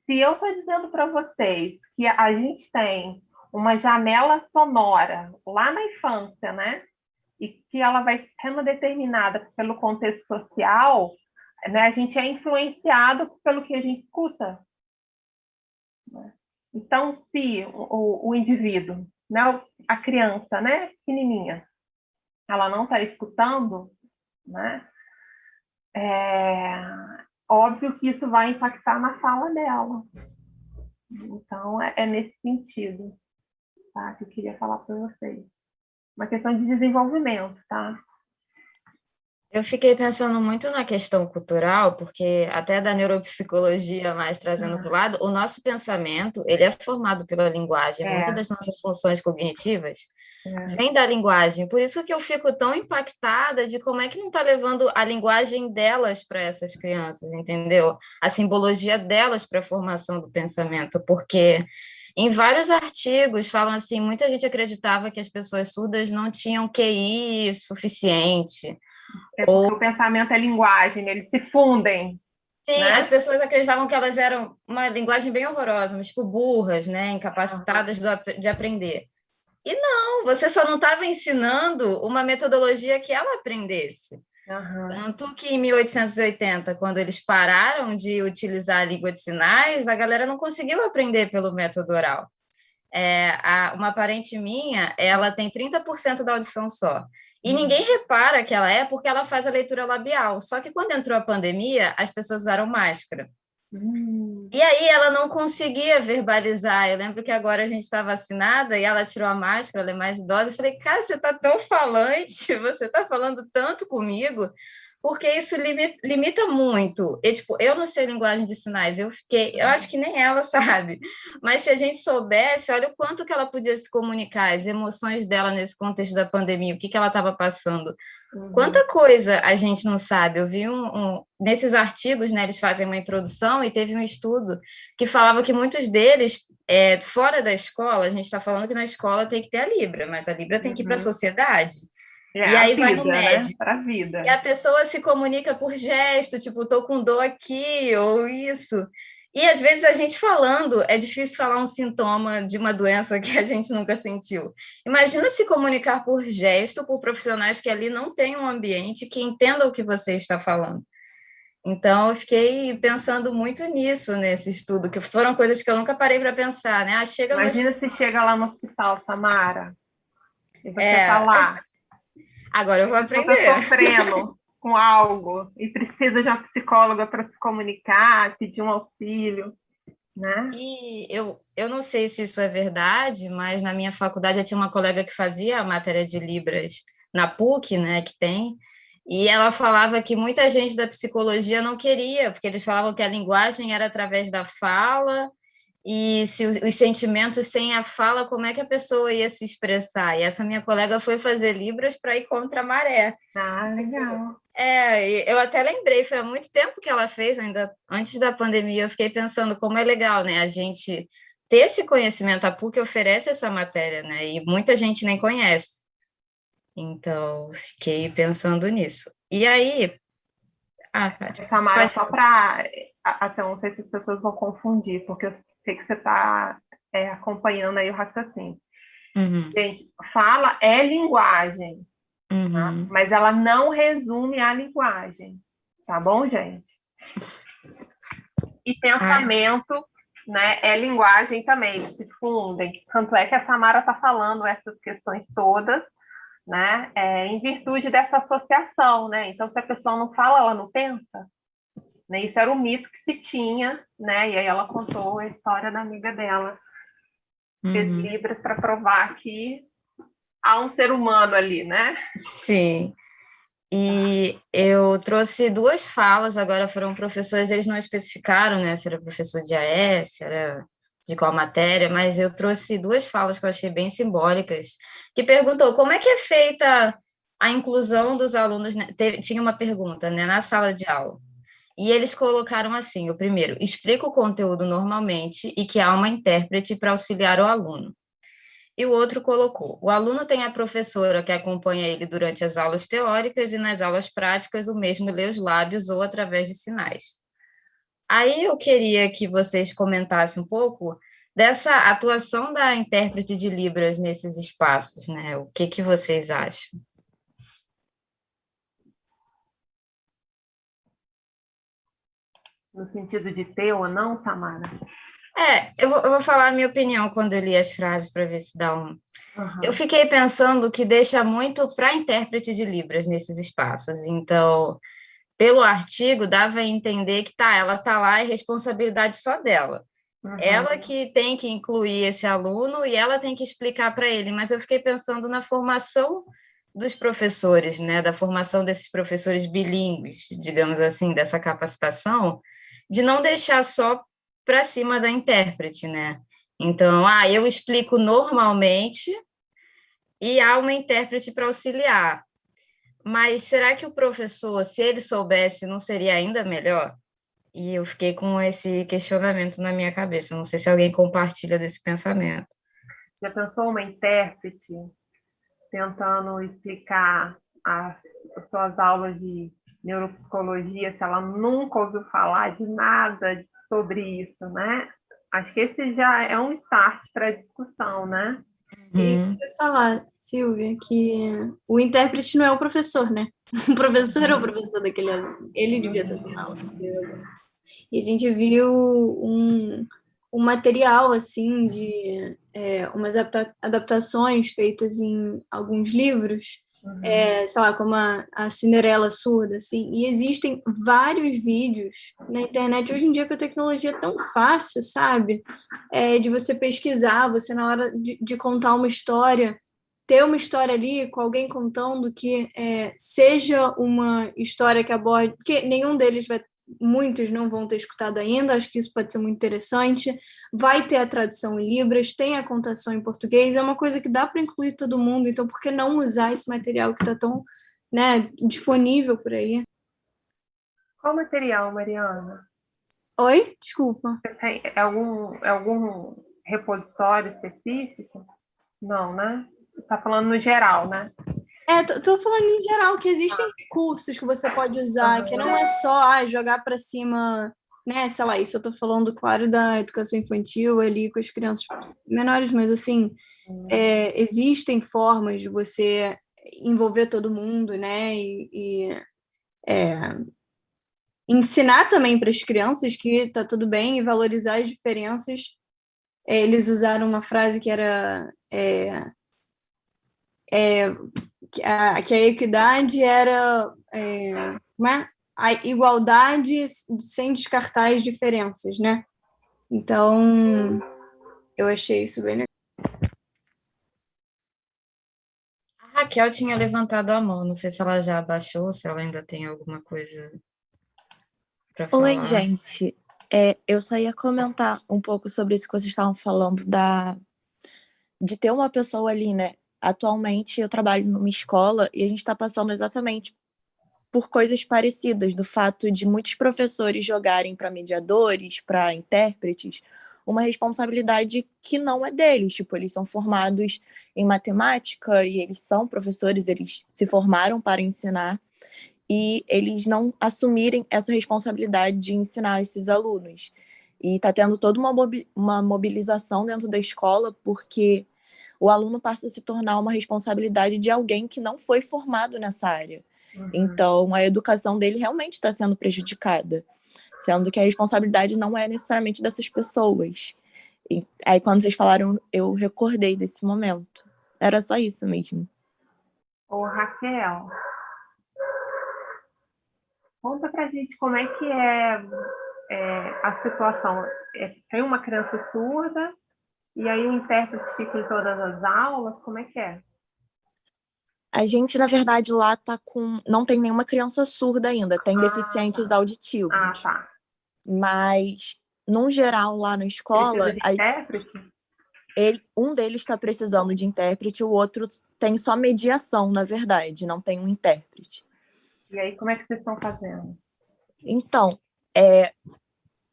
Se eu estou dizendo para vocês que a gente tem uma janela sonora lá na infância, né? E que ela vai sendo determinada pelo contexto social, né? A gente é influenciado pelo que a gente escuta. Né? Então, se o indivíduo, né, a criança, né, pequenininha, ela não está escutando, né, óbvio que isso vai impactar na fala dela. Então, é nesse sentido, tá, que eu queria falar para vocês. Uma questão de desenvolvimento, tá? Eu fiquei pensando muito na questão cultural, porque até da neuropsicologia, mais trazendo para o lado, o nosso pensamento, ele é formado pela linguagem. Muitas das nossas funções cognitivas vem da linguagem. Por isso que eu fico tão impactada de como é que não está levando a linguagem delas para essas crianças, entendeu? A simbologia delas para a formação do pensamento, porque em vários artigos falam assim, muita gente acreditava que as pessoas surdas não tinham QI suficiente. É porque o pensamento é linguagem, né? Eles se fundem. Sim, Né? as pessoas acreditavam que elas eram uma linguagem bem horrorosa, mas, tipo burras, né? Incapacitadas de aprender. E não, você só não estava ensinando uma metodologia que ela aprendesse. Tanto que em 1880, quando eles pararam de utilizar a língua de sinais, a galera não conseguiu aprender pelo método oral. Uma parente minha, ela tem 30% da audição só. E ninguém repara que ela porque ela faz a leitura labial. Só que quando entrou a pandemia, as pessoas usaram máscara. E aí ela não conseguia verbalizar. Eu lembro que agora a gente está vacinada e ela tirou a máscara, ela é mais idosa. Eu falei, cara, você está tão falante, você está falando tanto comigo, porque isso limita muito. Eu não sei linguagem de sinais, eu acho que nem ela sabe, mas se a gente soubesse, olha o quanto que ela podia se comunicar, as emoções dela nesse contexto da pandemia, o que ela estava passando. Quanta coisa a gente não sabe. Eu vi nesses artigos, né, eles fazem uma introdução e teve um estudo que falava que muitos deles, fora da escola, a gente está falando que na escola tem que ter a Libra, mas a Libra tem que ir para a sociedade. E aí vai no médico. Né? Para a vida. E a pessoa se comunica por gesto, tipo, estou com dor aqui, ou isso. E às vezes a gente falando, é difícil falar um sintoma de uma doença que a gente nunca sentiu. Imagina se comunicar por gesto, por profissionais que ali não têm um ambiente que entendam o que você está falando. Então, eu fiquei pensando muito nisso, nesse estudo, que foram coisas que eu nunca parei para pensar, né? Imagina se chega lá no hospital, Samara, e você está lá. Agora eu vou aprender. Você está sofrendo com algo e precisa de uma psicóloga para se comunicar, pedir um auxílio, né? E eu não sei se isso é verdade, mas na minha faculdade eu tinha uma colega que fazia a matéria de Libras na PUC, né, que tem, e ela falava que muita gente da psicologia não queria, porque eles falavam que a linguagem era através da fala, e se os sentimentos sem a fala, como é que a pessoa ia se expressar? E essa minha colega foi fazer Libras para ir contra a maré. Ah, legal. Eu até lembrei, foi há muito tempo que ela fez, ainda antes da pandemia, eu fiquei pensando como é legal, né, a gente ter esse conhecimento, a PUC oferece essa matéria, né, e muita gente nem conhece. Então, fiquei pensando nisso. E aí... Samara, só para... não sei se as pessoas vão confundir, porque eu sei que você está acompanhando aí o raciocínio. Gente, fala é linguagem, tá? Mas ela não resume a linguagem, tá bom, gente? E pensamento, né, é linguagem também, eles se fundem. Tanto é que a Samara está falando essas questões todas, né, em virtude dessa associação, né? Então, se a pessoa não fala, ela não pensa. Né? Isso era o mito que se tinha, né? E aí ela contou a história da amiga dela, fez Libras para provar que há um ser humano ali, né? Sim. E eu trouxe duas falas, agora foram professores, eles não especificaram, né, se era professor de AE, se era de qual matéria, mas eu trouxe duas falas que eu achei bem simbólicas, que perguntou como é que é feita a inclusão dos alunos, né? Tinha uma pergunta, né, na sala de aula, e eles colocaram assim, o primeiro, explica o conteúdo normalmente e que há uma intérprete para auxiliar o aluno. E o outro colocou, o aluno tem a professora que acompanha ele durante as aulas teóricas e nas aulas práticas o mesmo lê os lábios ou através de sinais. Aí eu queria que vocês comentassem um pouco dessa atuação da intérprete de Libras nesses espaços, né? O que vocês acham? No sentido de ter ou não, Samara? Eu vou falar a minha opinião quando eu li as frases para ver se dá um... Eu fiquei pensando que deixa muito para a intérprete de Libras nesses espaços. Então, pelo artigo, dava a entender que ela está lá, é responsabilidade só dela. Ela que tem que incluir esse aluno e ela tem que explicar para ele. Mas eu fiquei pensando na formação dos professores, né? Da formação desses professores bilíngues, digamos assim, dessa capacitação, de não deixar só para cima da intérprete, né? Então, eu explico normalmente, e há uma intérprete para auxiliar. Mas será que o professor, se ele soubesse, não seria ainda melhor? E eu fiquei com esse questionamento na minha cabeça. Não sei se alguém compartilha desse pensamento. Já pensou uma intérprete tentando explicar as suas aulas de neuropsicologia, se ela nunca ouviu falar de nada sobre isso, né? Acho que esse já é um start para a discussão, né? E eu ia falar, Silvia, que o intérprete não é o professor, né? O professor é o professor daquele aluno. Ele devia estar dando aula. E a gente viu um material, assim, de umas adaptações feitas em alguns livros, sei lá, como a Cinderela Surda, assim, e existem vários vídeos na internet, hoje em dia, com a tecnologia é tão fácil, sabe? De você pesquisar, você na hora de contar uma história, ter uma história ali com alguém contando que seja uma história que aborde, porque muitos não vão ter escutado ainda, acho que isso pode ser muito interessante. Vai ter a tradução em Libras, tem a contação em português, é uma coisa que dá para incluir todo mundo, então por que não usar esse material que está tão, né, disponível por aí? Qual material, Mariana? Oi? Desculpa. Tem algum repositório específico? Não, né? Você está falando no geral, né? Tô falando em geral, que existem recursos que você pode usar, que não é só jogar para cima, né? Sei lá, isso eu tô falando, claro, da educação infantil ali com as crianças menores, mas assim, existem formas de você envolver todo mundo, né? E ensinar também para as crianças que tá tudo bem e valorizar as diferenças. Eles usaram uma frase que era que a equidade era a igualdade sem descartar as diferenças, né? Então, eu achei isso bem legal. A Raquel tinha levantado a mão, não sei se ela já abaixou, se ela ainda tem alguma coisa para falar. Oi, gente. Eu só ia comentar um pouco sobre isso que vocês estavam falando de ter uma pessoa ali, né? Atualmente eu trabalho numa escola e a gente está passando exatamente por coisas parecidas, do fato de muitos professores jogarem para mediadores, para intérpretes, uma responsabilidade que não é deles. Tipo, eles são formados em matemática e eles são professores, eles se formaram para ensinar e eles não assumirem essa responsabilidade de ensinar esses alunos. E está tendo toda uma mobilização dentro da escola porque o aluno passa a se tornar uma responsabilidade de alguém que não foi formado nessa área. Então, a educação dele realmente está sendo prejudicada, sendo que a responsabilidade não é necessariamente dessas pessoas. E aí, quando vocês falaram, eu recordei desse momento. Era só isso mesmo. Ô, Raquel, conta pra gente como é que é a situação. Tem uma criança surda e aí o intérprete fica em todas as aulas, como é que é? A gente, na verdade, lá tá com... Não tem nenhuma criança surda ainda, tem deficientes auditivos. Ah, tá. Mas, num geral, lá na escola, Precisa de intérprete? um deles está precisando de intérprete, o outro tem só mediação, na verdade, não tem um intérprete. E aí, como é que vocês estão fazendo? Então,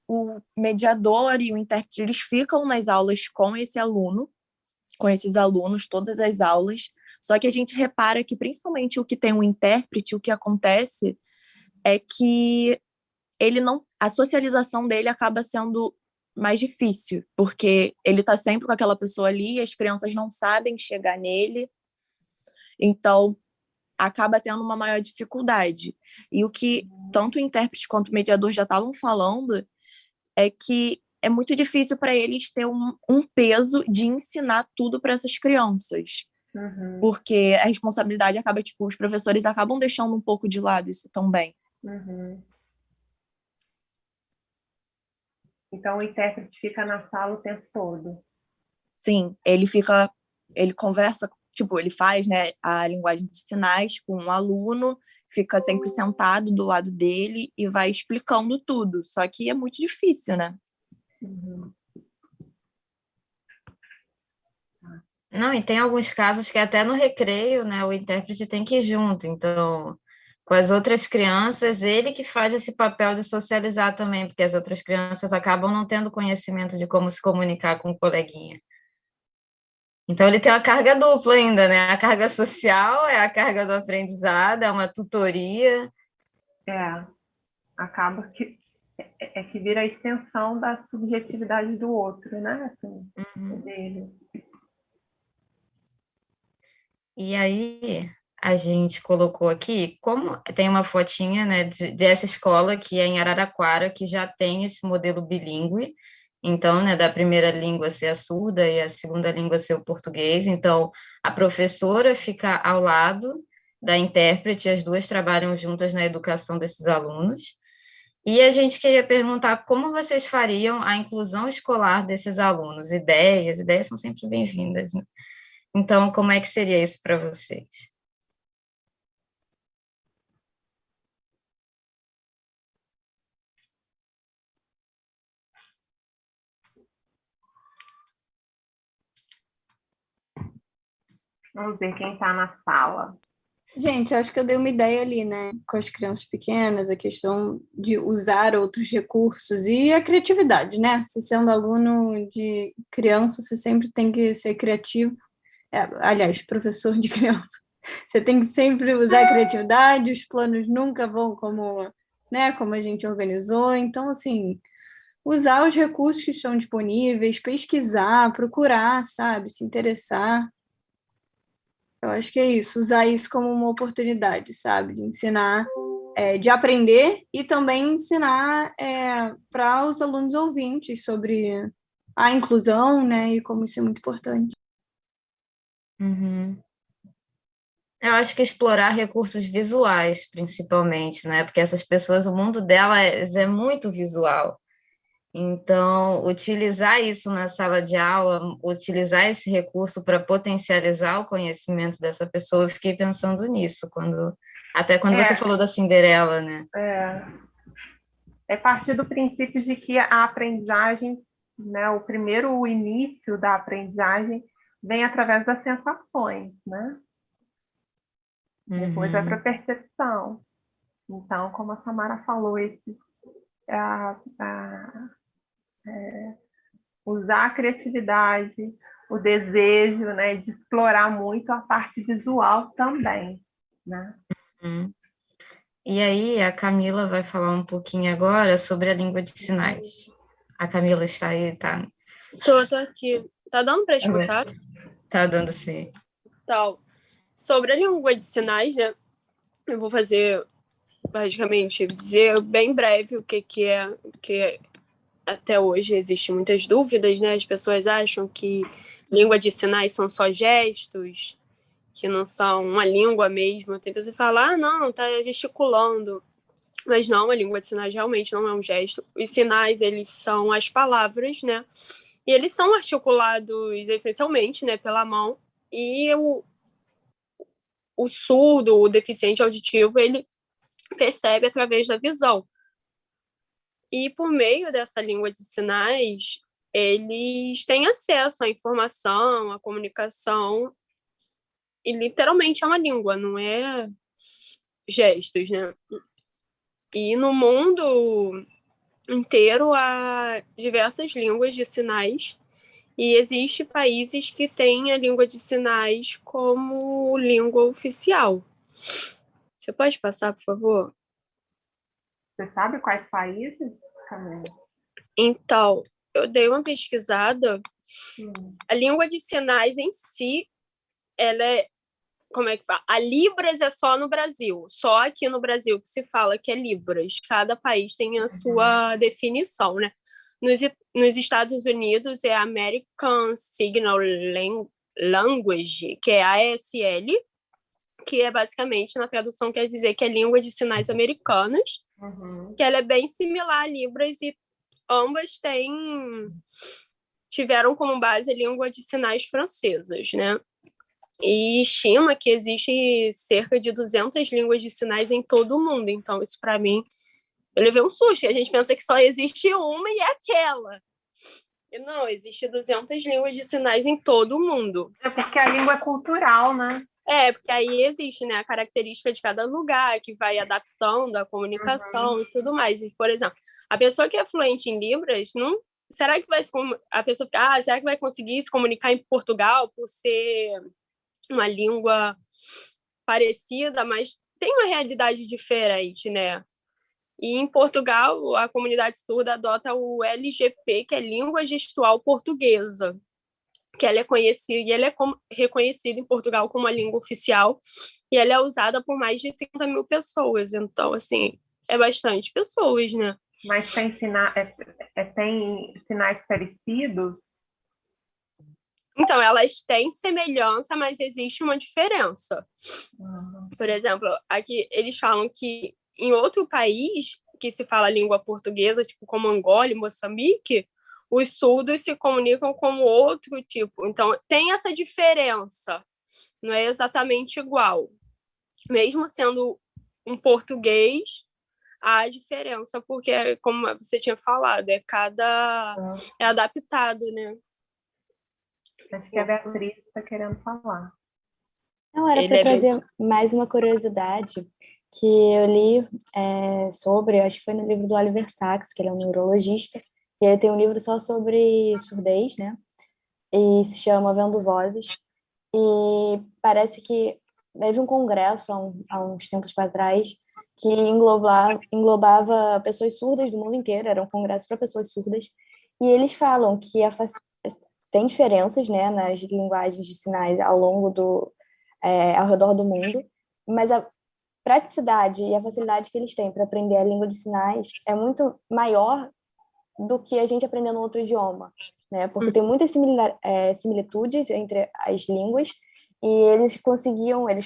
o mediador e o intérprete, eles ficam nas aulas com esse aluno, com esses alunos, todas as aulas, só que a gente repara que, principalmente o que tem um intérprete, o que acontece é que a socialização dele acaba sendo mais difícil, porque ele está sempre com aquela pessoa ali e as crianças não sabem chegar nele, então acaba tendo uma maior dificuldade. E o que tanto o intérprete quanto o mediador já estavam falando é que é muito difícil para eles ter um peso de ensinar tudo para essas crianças. Porque a responsabilidade acaba, tipo, os professores acabam deixando um pouco de lado isso também. Então, o intérprete fica na sala o tempo todo? Sim, ele conversa, tipo, ele faz, né, a linguagem de sinais com um aluno, fica sempre sentado do lado dele e vai explicando tudo. Só que é muito difícil, né? Não, e tem alguns casos que até no recreio, né, o intérprete tem que ir junto, então, com as outras crianças, ele que faz esse papel de socializar também, porque as outras crianças acabam não tendo conhecimento de como se comunicar com o coleguinha. Então, ele tem uma carga dupla ainda, né? A carga social é a carga do aprendizado, é uma tutoria. Acaba que que vira a extensão da subjetividade do outro, né? Assim, dele. E aí, a gente colocou aqui, como tem uma fotinha, né, dessa escola que é em Araraquara, que já tem esse modelo bilíngue, então, né, da primeira língua ser a surda e a segunda língua ser o português, então, a professora fica ao lado da intérprete, as duas trabalham juntas na educação desses alunos, e a gente queria perguntar como vocês fariam a inclusão escolar desses alunos, ideias são sempre bem-vindas, né? Então, como é que seria isso para vocês? Vamos ver quem está na sala. Gente, eu acho que eu dei uma ideia ali, né? Com as crianças pequenas, a questão de usar outros recursos e a criatividade, né? Se sendo aluno de criança, você sempre tem que ser criativo. Aliás, professor de criança. Você tem que sempre usar a criatividade, os planos nunca vão como, né, como a gente organizou. Então, assim, usar os recursos que estão disponíveis, pesquisar, procurar, sabe? Se interessar. Eu acho que é isso, usar isso como uma oportunidade, sabe? De ensinar, de aprender e também ensinar para os alunos ouvintes sobre a inclusão, né? E como isso é muito importante. Uhum. Eu acho que explorar recursos visuais, principalmente, né? Porque essas pessoas, o mundo delas é muito visual. Então, utilizar isso na sala de aula, utilizar esse recurso para potencializar o conhecimento dessa pessoa, eu fiquei pensando nisso, até quando você falou da Cinderela, né? É partir do princípio de que a aprendizagem, né, o início da aprendizagem vem através das sensações, né? Depois vai para a percepção. Então, como a Samara falou, usar a criatividade, o desejo, né, de explorar muito a parte visual também, né? E aí, a Camila vai falar um pouquinho agora sobre a língua de sinais. A Camila está aí, tá? Tô aqui. Tá dando para escutar? Tá dando sim. Então, sobre a língua de sinais, né? Eu vou fazer, basicamente, dizer bem breve o que é, que até hoje existem muitas dúvidas, né? As pessoas acham que língua de sinais são só gestos, que não são uma língua mesmo. Tem pessoa que fala, não, tá gesticulando. Mas não, a língua de sinais realmente não é um gesto. Os sinais, eles são as palavras, né? E eles são articulados essencialmente, né, pela mão. E o surdo, o deficiente auditivo, ele percebe através da visão. E por meio dessa língua de sinais, eles têm acesso à informação, à comunicação, e literalmente é uma língua, não é gestos, né? E no mundo inteiro há diversas línguas de sinais, e existem países que têm a língua de sinais como língua oficial. Você pode passar, por favor? Você sabe quais países, Camila? Então, eu dei uma pesquisada. A língua de sinais em si, ela é, como é que fala? A Libras é só no Brasil. Só aqui no Brasil que se fala que é Libras. Cada país tem a sua definição, né? Nos Estados Unidos é American Signal Language, que é ASL, que é basicamente, na tradução, quer dizer que é língua de sinais americanas, que ela é bem similar a Libras e ambas tiveram como base a língua de sinais francesas, né? E estima que existe cerca de 200 línguas de sinais em todo o mundo. Então, isso para mim, eu levei um susto. A gente pensa que só existe uma e é aquela. Não, existe 200 línguas de sinais em todo o mundo. É porque a língua é cultural, né? Porque aí existe, né, a característica de cada lugar, que vai adaptando a comunicação e tudo mais. E, por exemplo, a pessoa que é fluente em Libras, não, será que a pessoa fica, será que vai conseguir se comunicar em Portugal por ser uma língua parecida, mas tem uma realidade diferente, né? E em Portugal, a comunidade surda adota o LGP, que é Língua Gestual Portuguesa, que ela é conhecida e ela é reconhecida em Portugal como a língua oficial e ela é usada por mais de 30 mil pessoas. Então, assim, é bastante pessoas, né? Mas tem sinais parecidos? Então, elas têm semelhança, mas existe uma diferença. Por exemplo, aqui eles falam que em outro país que se fala a língua portuguesa, tipo como Angola e Moçambique, os surdos se comunicam como outro tipo. Então, tem essa diferença. Não é exatamente igual. Mesmo sendo um português, há diferença, porque, como você tinha falado, é adaptado, né? Acho que a Beatriz está querendo falar. Não, era para trazer mais uma curiosidade que eu li sobre, acho que foi no livro do Oliver Sacks, que ele é um neurologista, e ele tem um livro só sobre surdez, né? E se chama Vendo Vozes. E parece que teve um congresso há uns tempos para trás que englobava pessoas surdas do mundo inteiro, era um congresso para pessoas surdas, e eles falam que tem diferenças, né, nas linguagens de sinais ao redor do mundo, mas a praticidade e a facilidade que eles têm para aprender a língua de sinais é muito maior do que a gente aprendendo outro idioma, né? Porque tem muitas similitudes entre as línguas e eles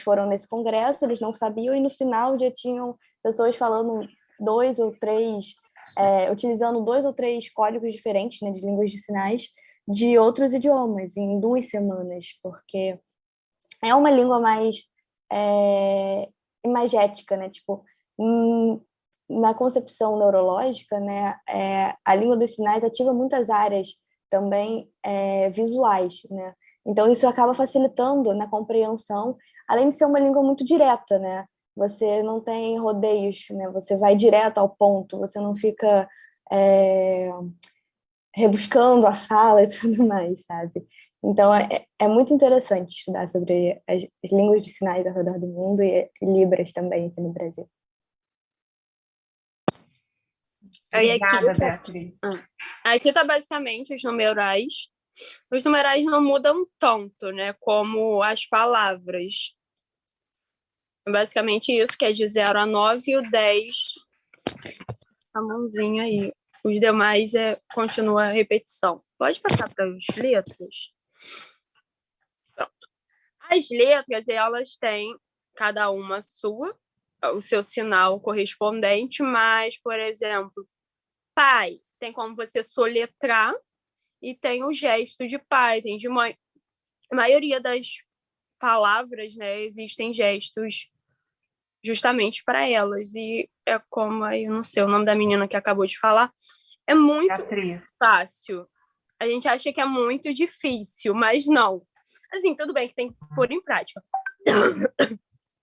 foram nesse congresso, eles não sabiam e no final já tinham pessoas falando utilizando 2 ou 3 códigos diferentes, né, de línguas de sinais de outros idiomas em 2 semanas, porque é uma língua mais imagética, né? Tipo, na concepção neurológica, né, a língua dos sinais ativa muitas áreas também visuais, né? Então isso acaba facilitando na compreensão, além de ser uma língua muito direta, né? Você não tem rodeios, né? Você vai direto ao ponto, você não fica rebuscando a fala e tudo mais, sabe? Então, é muito interessante estudar sobre as línguas de sinais ao redor do mundo e Libras também aqui no Brasil. Obrigada, Beatriz. Aqui está basicamente os numerais. Os numerais não mudam tanto, né, como as palavras. Basicamente isso, que é de 0 a 9 e o 10. Essa mãozinha aí. Os demais continua a repetição. Pode passar para as letras? Pronto. As letras, elas têm cada uma o seu sinal correspondente, mas, por exemplo, pai, tem como você soletrar e tem o gesto de pai, tem de mãe. A maioria das palavras, né, existem gestos justamente para elas. E é como, aí eu não sei o nome da menina que acabou de falar, é muito fácil. A gente acha que é muito difícil, mas não. Assim, tudo bem que tem que pôr em prática.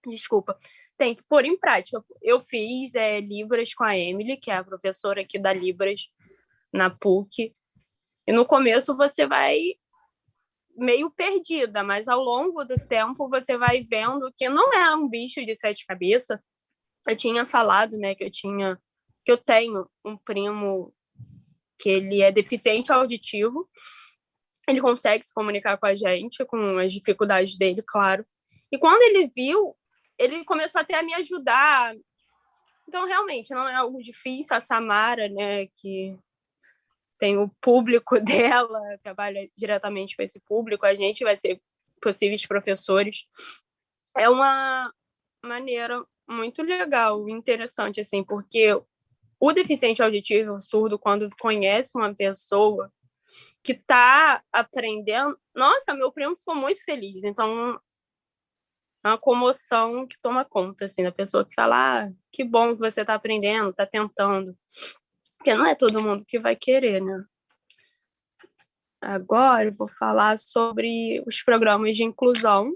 Desculpa. Tem que pôr em prática. Eu fiz Libras com a Emily, que é a professora aqui da Libras na PUC. E no começo você vai meio perdida, mas ao longo do tempo você vai vendo que não é um bicho de 7 cabeças. Eu tinha falado, né, que eu tenho um primo que ele é deficiente auditivo. Ele consegue se comunicar com a gente, com as dificuldades dele, claro. E quando ele viu, ele começou até a me ajudar. Então, realmente, não é algo difícil. A Samara, né, que tem o público dela, trabalha diretamente com esse público, a gente vai ser possíveis professores. É uma maneira muito legal, interessante, assim, porque o deficiente auditivo, o surdo, quando conhece uma pessoa que está aprendendo, nossa, meu primo ficou muito feliz. Então, é uma comoção que toma conta, assim, da pessoa que fala, que bom que você está aprendendo, está tentando. Porque não é todo mundo que vai querer, né? Agora eu vou falar sobre os programas de inclusão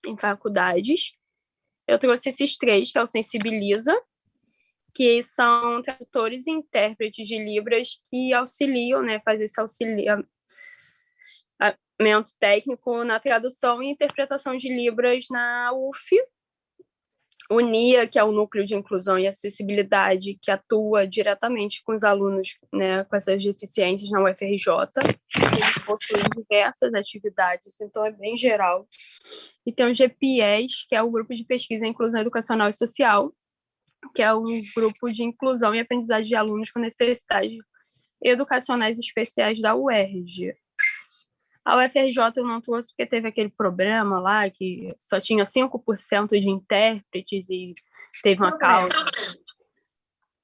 em faculdades. Eu trouxe esses 3, que é o Sensibiliza, que são tradutores e intérpretes de Libras que auxiliam, né, fazer esse auxiliamento técnico na tradução e interpretação de Libras na UF. O NIA, que é o Núcleo de Inclusão e Acessibilidade, que atua diretamente com os alunos, né, com essas deficiências na UFRJ. Eles possuem diversas atividades, então é bem geral. E tem o GPIES, que é o Grupo de Pesquisa em Inclusão Educacional e Social, que é um grupo de inclusão e aprendizagem de alunos com necessidades educacionais especiais da UERJ. A UFRJ eu não trouxe porque teve aquele problema lá que só tinha 5% de intérpretes e teve uma causa.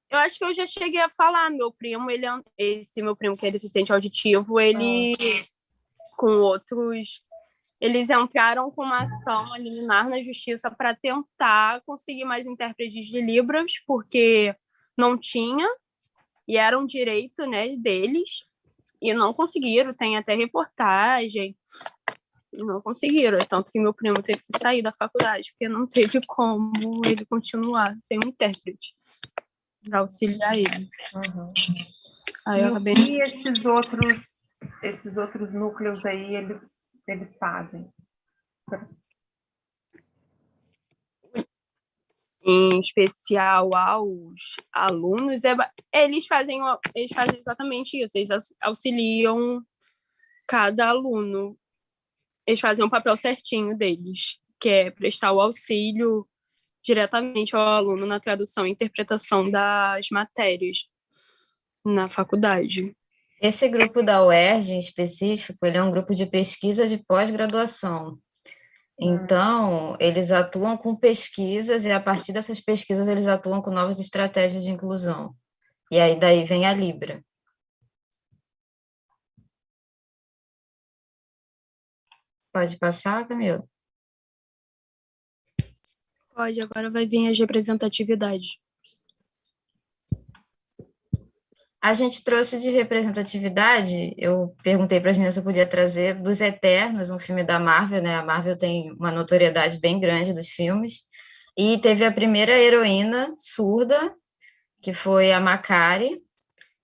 Eu acho que eu já cheguei a falar, meu primo, esse meu primo que é deficiente auditivo, ele com outros, eles entraram com uma ação liminar na justiça para tentar conseguir mais intérpretes de Libras, porque não tinha, e era um direito, né, deles, e não conseguiram, tem até reportagem, não conseguiram, tanto que meu primo teve que sair da faculdade, porque não teve como ele continuar sem um intérprete para auxiliar ele. Uhum. Aí E eu o acabei... que esses outros núcleos aí, eles fazem? Em especial aos alunos, eles fazem exatamente isso, eles auxiliam cada aluno, eles fazem o papel certinho deles, que é prestar o auxílio diretamente ao aluno na tradução e interpretação das matérias na faculdade. Esse grupo da UERJ, em específico, ele é um grupo de pesquisa de pós-graduação. Então, eles atuam com pesquisas e, a partir dessas pesquisas, eles atuam com novas estratégias de inclusão. E aí, daí vem a Libra. Pode passar, Camila? Pode, agora vai vir as representatividades. A gente trouxe de representatividade, eu perguntei para as meninas se eu podia trazer, dos Eternos, um filme da Marvel, né? A Marvel tem uma notoriedade bem grande dos filmes, e teve a primeira heroína surda, que foi a Makkari.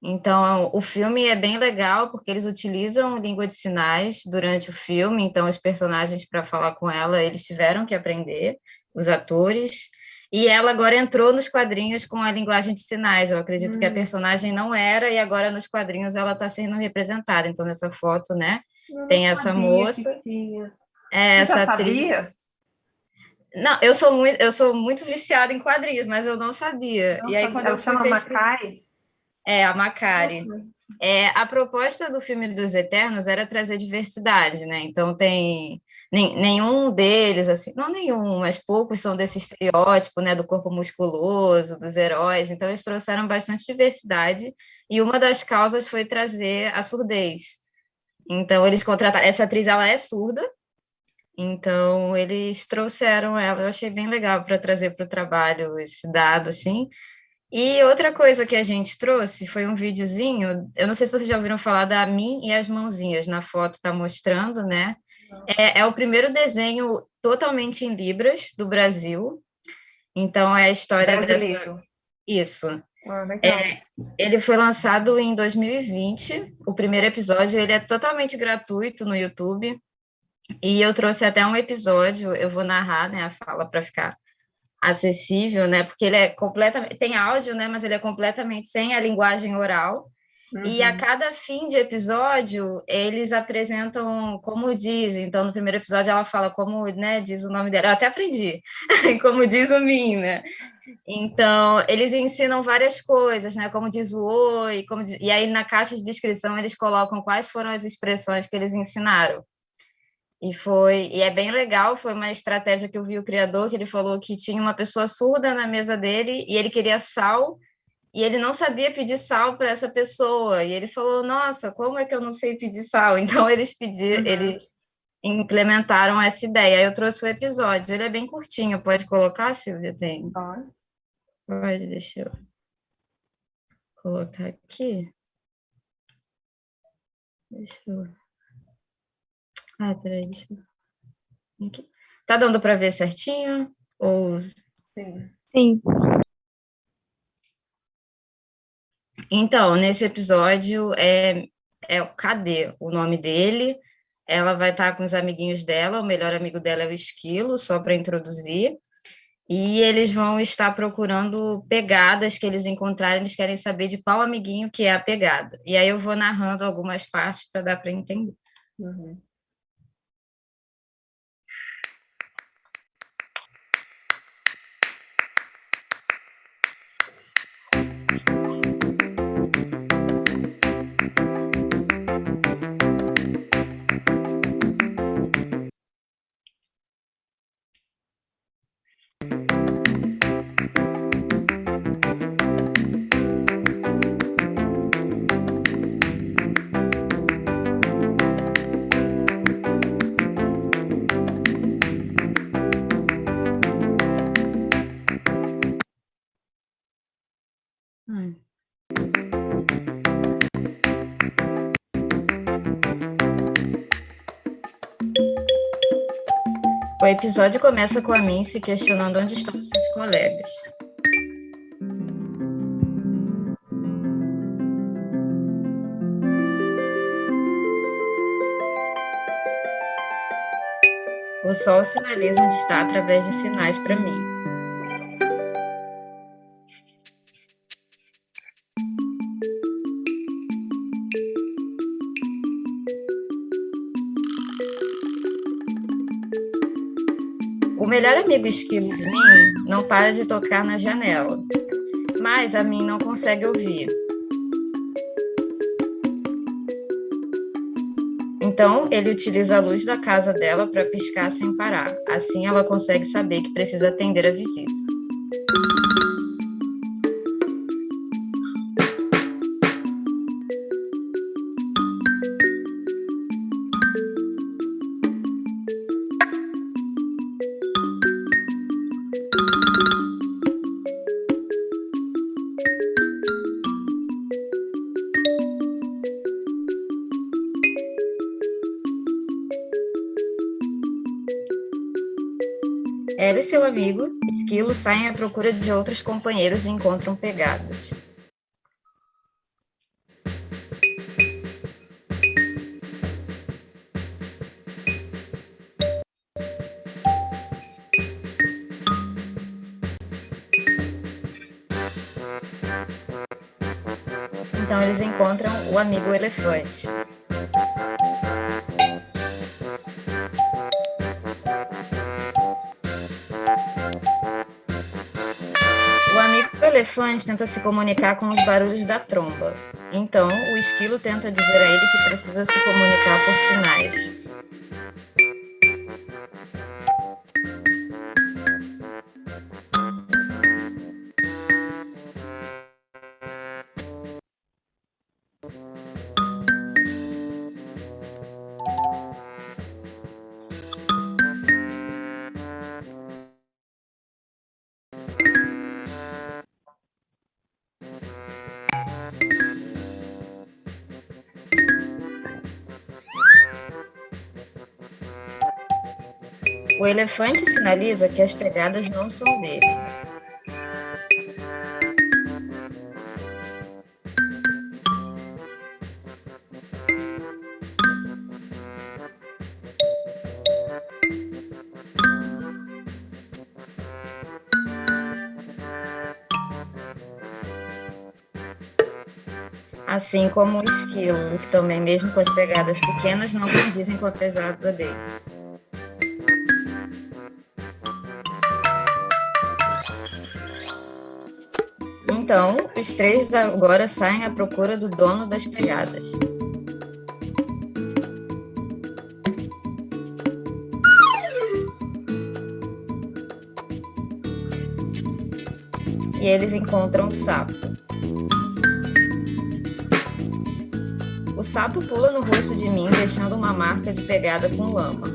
Então, o filme é bem legal, porque eles utilizam língua de sinais durante o filme, então os personagens, para falar com ela, eles tiveram que aprender, os atores, e ela agora entrou nos quadrinhos com a linguagem de sinais. Eu acredito que a personagem não era, e agora nos quadrinhos ela está sendo representada. Então, nessa foto, né, tem essa moça. Essa atriz. Sabia? Não, eu sou muito viciada em quadrinhos, mas eu não sabia. Não e aí, sabia. quando Ela eu fui chama pesquisar... Makkari? a Makkari. A proposta do filme dos Eternos era trazer diversidade, né? Então tem nenhum deles, assim, não nenhum, mas poucos são desse estereótipo, né, do corpo musculoso, dos heróis. Então eles trouxeram bastante diversidade e uma das causas foi trazer a surdez. Então eles contrataram, essa atriz ela é surda, então eles trouxeram ela. Eu achei bem legal para trazer para o trabalho esse dado assim. E outra coisa que a gente trouxe foi um videozinho, eu não sei se vocês já ouviram falar da Mim e as Mãozinhas, na foto está mostrando, né? É o primeiro desenho totalmente em Libras do Brasil, então é a história Brasileiro. Isso. Legal. Ele foi lançado em 2020, o primeiro episódio, ele é totalmente gratuito no YouTube, e eu trouxe até um episódio, eu vou narrar, né, a fala para ficar acessível, né? Porque ele é completamente tem áudio, né? Mas ele é completamente sem a linguagem oral. E a cada fim de episódio eles apresentam como diz. Então no primeiro episódio ela fala como, né? Diz o nome dela. Eu até aprendi como diz o Min, né? Então eles ensinam várias coisas, né? Como diz o oi, e aí na caixa de descrição eles colocam quais foram as expressões que eles ensinaram. E é bem legal, foi uma estratégia que eu vi o criador, que ele falou que tinha uma pessoa surda na mesa dele e ele queria sal, e ele não sabia pedir sal para essa pessoa. E ele falou, nossa, como é que eu não sei pedir sal? Então eles implementaram essa ideia. Eu trouxe o episódio, ele é bem curtinho, pode colocar, Silvia? Tem? Pode, deixa eu colocar aqui. Deixa eu... peraí, deixa eu... Aqui. Tá dando para ver certinho? Ou... Sim. Sim. Então, nesse episódio, cadê o nome dele? Ela vai estar com os amiguinhos dela, o melhor amigo dela é o Esquilo, só para introduzir. E eles vão estar procurando pegadas que eles encontrarem, eles querem saber de qual amiguinho que é a pegada. E aí eu vou narrando algumas partes para dar para entender. Uhum. O episódio começa com a Min se questionando onde estão seus colegas. O sol sinaliza onde está através de sinais para mim. O melhor amigo Esquilo de Min não para de tocar na janela, mas a Min não consegue ouvir. Então, ele utiliza a luz da casa dela para piscar sem parar. Assim, ela consegue saber que precisa atender a visita. Ela e seu amigo, Esquilo, saem à procura de outros companheiros e encontram pegadas. Então eles encontram o amigo elefante. O amigo elefante tenta se comunicar com os barulhos da tromba. Então, o Esquilo tenta dizer a ele que precisa se comunicar por sinais. O elefante sinaliza que as pegadas não são dele. Assim como o esquilo, que também, mesmo com as pegadas pequenas, não condizem com a pesada dele. Então, os três agora saem à procura do dono das pegadas. E eles encontram o sapo. O sapo pula no rosto de mim, deixando uma marca de pegada com lama.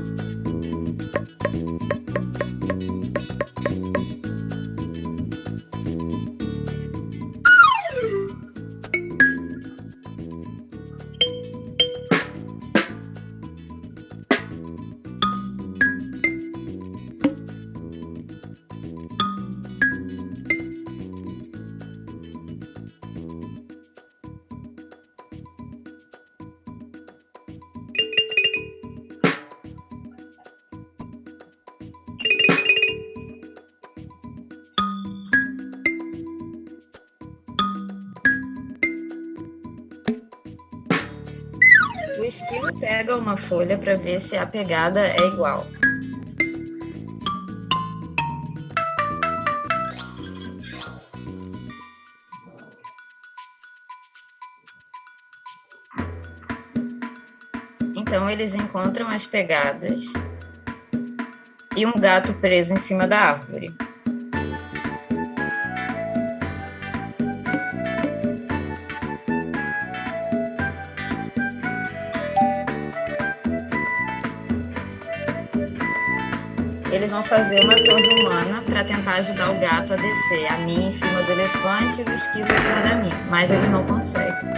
esquilo pega uma folha para ver se a pegada é igual. Então, eles encontram as pegadas e um gato preso em cima da árvore. Eles vão fazer uma torre humana para tentar ajudar o gato a descer, a Minha em cima do elefante e o esquilo em cima da Minha, mas eles não conseguem.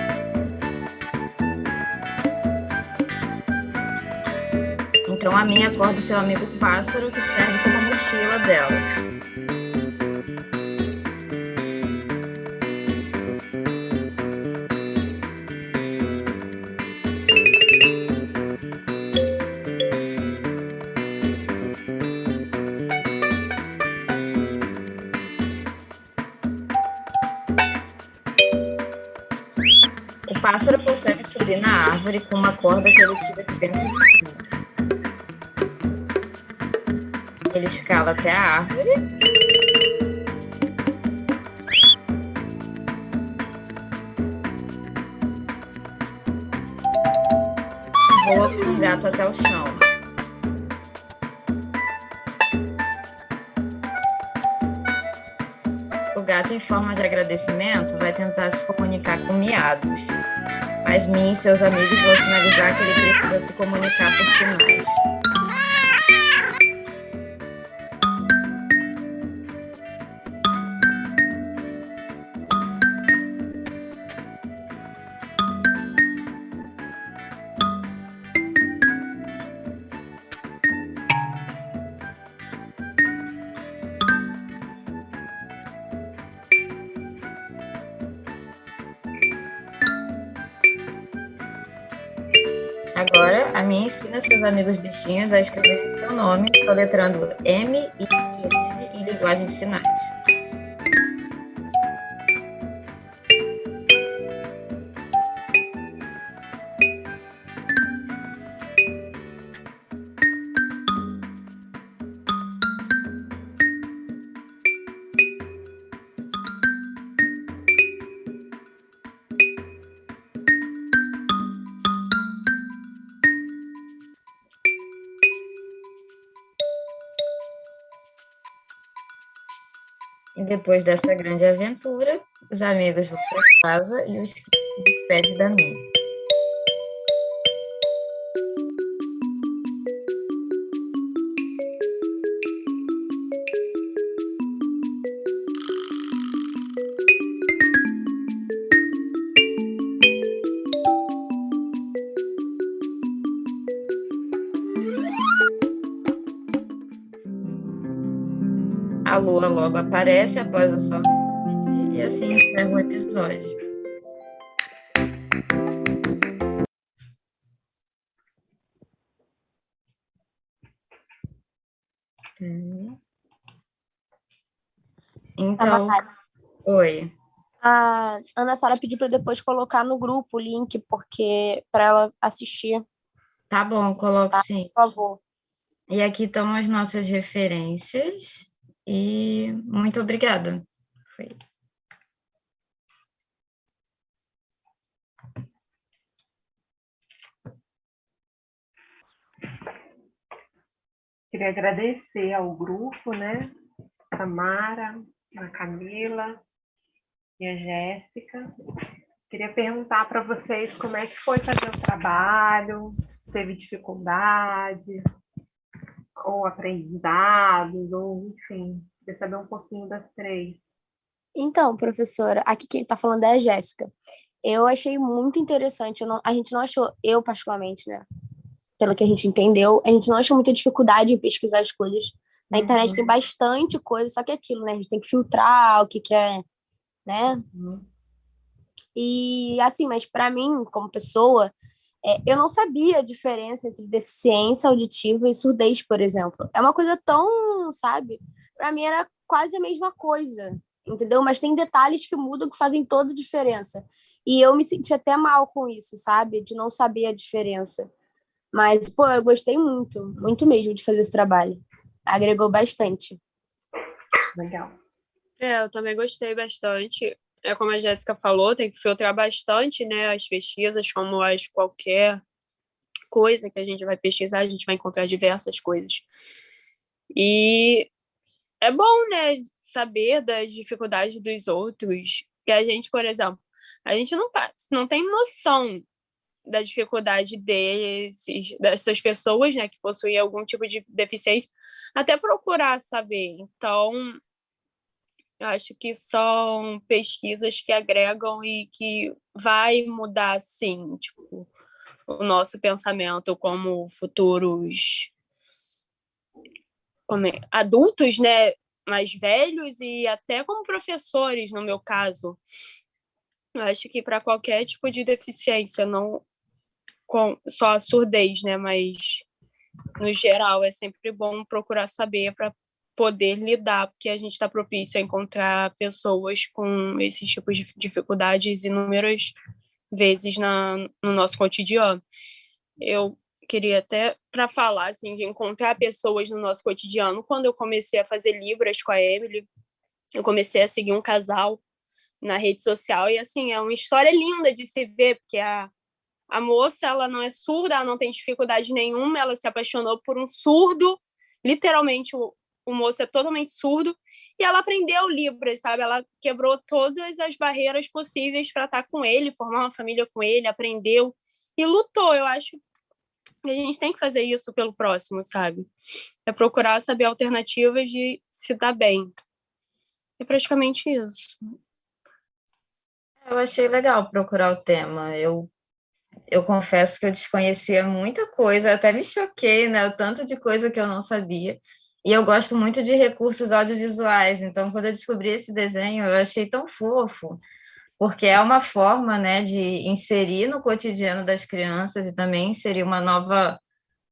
Então a Minha acorda seu amigo pássaro, que serve como mochila dela. O pássaro consegue subir na árvore com uma corda que ele tira de dentro do cinto. Ele escala até a árvore. E voa com o gato até o chão. O gato, em forma de agradecimento, vai tentar se comunicar com miados. Mas Minha e seus amigos vão sinalizar que ele precisa se comunicar por sinais. Agora, a Minha ensina seus amigos bichinhos a escreverem seu nome, soletrando M e N em linguagem de sinais. E depois dessa grande aventura, os amigos vão para casa e o esquilo se despede da Minha. A lua logo aparece após o sol se dividir, e assim encerra o episódio. Então, oi. A Ana Sara pediu para depois colocar no grupo o link, porque para ela assistir, Tá bom, coloco sim. por favor. E aqui estão as nossas referências. E muito obrigada. Foi isso. Queria agradecer ao grupo, né? A Mara, a Camila e a Jéssica. Queria perguntar para vocês como é que foi fazer o trabalho, se teve dificuldade, ou aprendizados, ou enfim, queria saber um pouquinho das três. Então, professora, aqui quem está falando é a Jéssica. Eu achei muito interessante. A gente não achou, eu particularmente, né? Pelo que a gente entendeu, a gente não achou muita dificuldade em pesquisar as coisas. Na internet tem bastante coisa, só que é aquilo, né? A gente tem que filtrar o que é, né? E assim, mas para mim, como pessoa, eu não sabia a diferença entre deficiência auditiva e surdez, por exemplo. É uma coisa tão, sabe? Para mim era quase a mesma coisa. entendeu? Mas tem detalhes que mudam que fazem toda a diferença. E eu me senti até mal com isso, sabe? De não saber a diferença. Mas, pô, eu gostei muito, muito mesmo de fazer esse trabalho. Agregou bastante. Legal. Eu também gostei bastante. É como a Jéssica falou, tem que filtrar bastante, né, as pesquisas, como qualquer coisa que a gente vai pesquisar, a gente vai encontrar diversas coisas. E é bom, né, saber das dificuldades dos outros. Que a gente, por exemplo, a gente não tem noção da dificuldade dessas pessoas, né, que possuem algum tipo de deficiência, até procurar saber. Então, eu acho que são pesquisas que agregam e que vai mudar, sim, tipo, o nosso pensamento como futuros adultos, né, mais velhos e até como professores, no meu caso. Eu acho que para qualquer tipo de deficiência, não só a surdez, né, mas no geral é sempre bom procurar saber para poder lidar, porque a gente está propício a encontrar pessoas com esses tipos de dificuldades inúmeras vezes no nosso cotidiano. Eu queria até para falar assim de encontrar pessoas no nosso cotidiano. Quando eu comecei a fazer Libras com a Emily, eu comecei a seguir um casal na rede social e assim é uma história linda de se ver, porque a moça, ela não é surda, ela não tem dificuldade nenhuma, ela se apaixonou por um surdo, literalmente o moço é totalmente surdo, e ela aprendeu Libras, sabe? Ela quebrou todas as barreiras possíveis para estar com ele, formar uma família com ele, aprendeu e lutou. Eu acho que a gente tem que fazer isso pelo próximo, sabe? É procurar saber alternativas de se dar bem. É praticamente isso. Eu achei legal procurar o tema. Eu confesso que eu desconhecia muita coisa, até me choquei, né? O tanto de coisa que eu não sabia. E eu gosto muito de recursos audiovisuais, então quando eu descobri esse desenho, eu achei tão fofo, porque é uma forma, né, de inserir no cotidiano das crianças e também inserir uma nova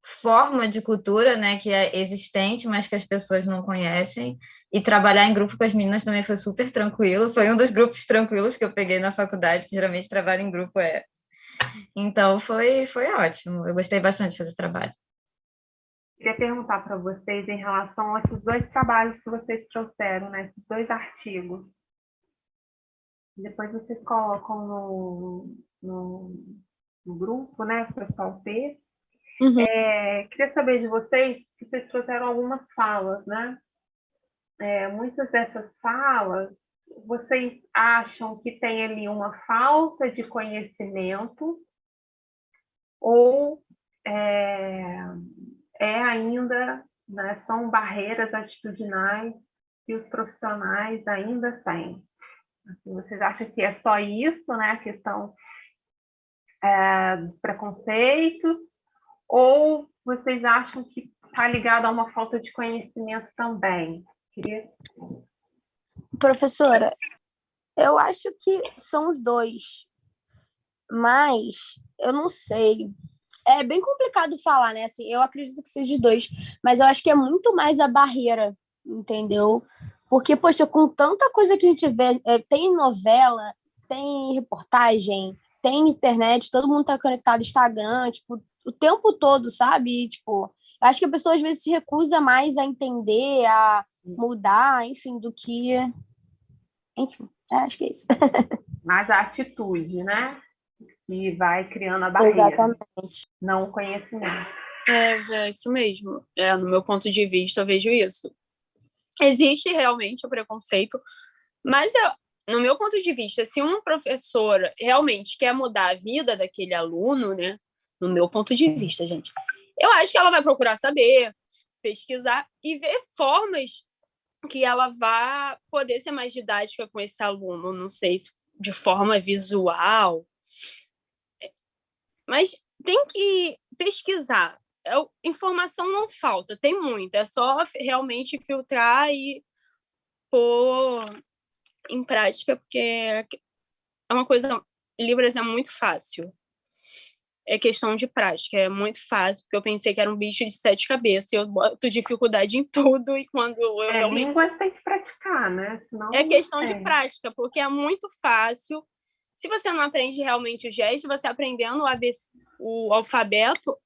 forma de cultura, né, que é existente, mas que as pessoas não conhecem. E trabalhar em grupo com as meninas também foi super tranquilo. Foi um dos grupos tranquilos que eu peguei na faculdade, que geralmente trabalho em grupo é. Então foi ótimo. Eu gostei bastante de fazer esse trabalho. Queria perguntar para vocês em relação a esses dois trabalhos que vocês trouxeram, né? Esses dois artigos. Depois vocês colocam no grupo, né? O pessoal ver. Uhum. Queria saber de vocês se vocês trouxeram algumas falas, né? Muitas dessas falas, vocês acham que tem ali uma falta de conhecimento ou ainda, né, são barreiras atitudinais que os profissionais ainda têm? Assim, vocês acham que é só isso, né, a questão dos preconceitos, ou vocês acham que está ligado a uma falta de conhecimento também? Professora, eu acho que são os dois, mas eu não sei. É bem complicado falar, né? Assim, eu acredito que seja os dois, mas eu acho que é muito mais a barreira, entendeu? Porque, poxa, com tanta coisa que a gente vê, tem novela, tem reportagem, tem internet, todo mundo tá conectado no Instagram, tipo, o tempo todo, sabe? E, tipo, eu acho que a pessoa às vezes se recusa mais a entender, a mudar, enfim, do que. Enfim, acho que é isso. Mas a atitude, né? Que vai criando a barreira, Exatamente. não o conhecimento. É isso mesmo. No meu ponto de vista, eu vejo isso. Existe realmente o preconceito, mas no meu ponto de vista, se uma professora realmente quer mudar a vida daquele aluno, né? No meu ponto de vista, gente, eu acho que ela vai procurar saber, pesquisar e ver formas que ela vá poder ser mais didática com esse aluno, não sei se de forma visual, mas tem que pesquisar. Informação não falta, tem muita, é só realmente filtrar e pôr em prática, porque é uma coisa, Libras é muito fácil. é questão de prática, é muito fácil, porque eu pensei que era um bicho de 7 cabeças, eu boto dificuldade em tudo, e quando eu realmente... Língua tem que praticar, né? Senão É questão de tem. prática, porque é muito fácil. Se você não aprende realmente o gesto, você aprendendo o alfabeto,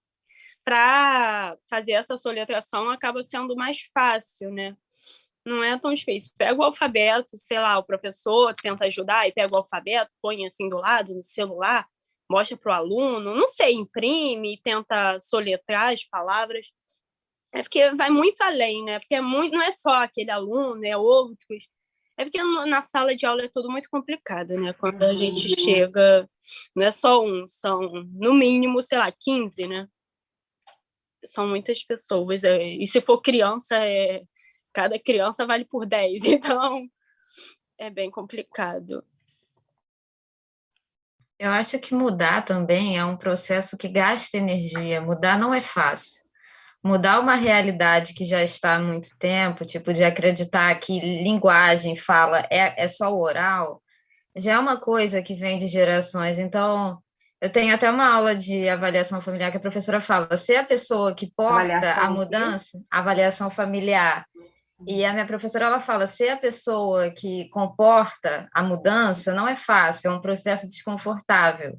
para fazer essa soletração acaba sendo mais fácil, né? Não é tão difícil. Pega o alfabeto, sei lá, o professor tenta ajudar e pega o alfabeto, põe assim do lado, no celular, mostra para o aluno, não sei, imprime e tenta soletrar as palavras. É porque vai muito além, né? Porque não é só aquele aluno, é outros. É porque na sala de aula é tudo muito complicado, né? Quando a gente chega, não é só um, são no mínimo, sei lá, 15, né? São muitas pessoas. E se for criança, cada criança vale por 10. Então, é bem complicado. Eu acho que mudar também é um processo que gasta energia. Mudar não é fácil. Mudar uma realidade que já está há muito tempo, tipo, de acreditar que linguagem, fala, é só o oral, já é uma coisa que vem de gerações. Então, eu tenho até uma aula de avaliação familiar que a professora fala, se a pessoa que porta a Avaliação o quê? mudança, avaliação familiar, e a minha professora, ela fala, ser a pessoa que comporta a mudança não é fácil, é um processo desconfortável.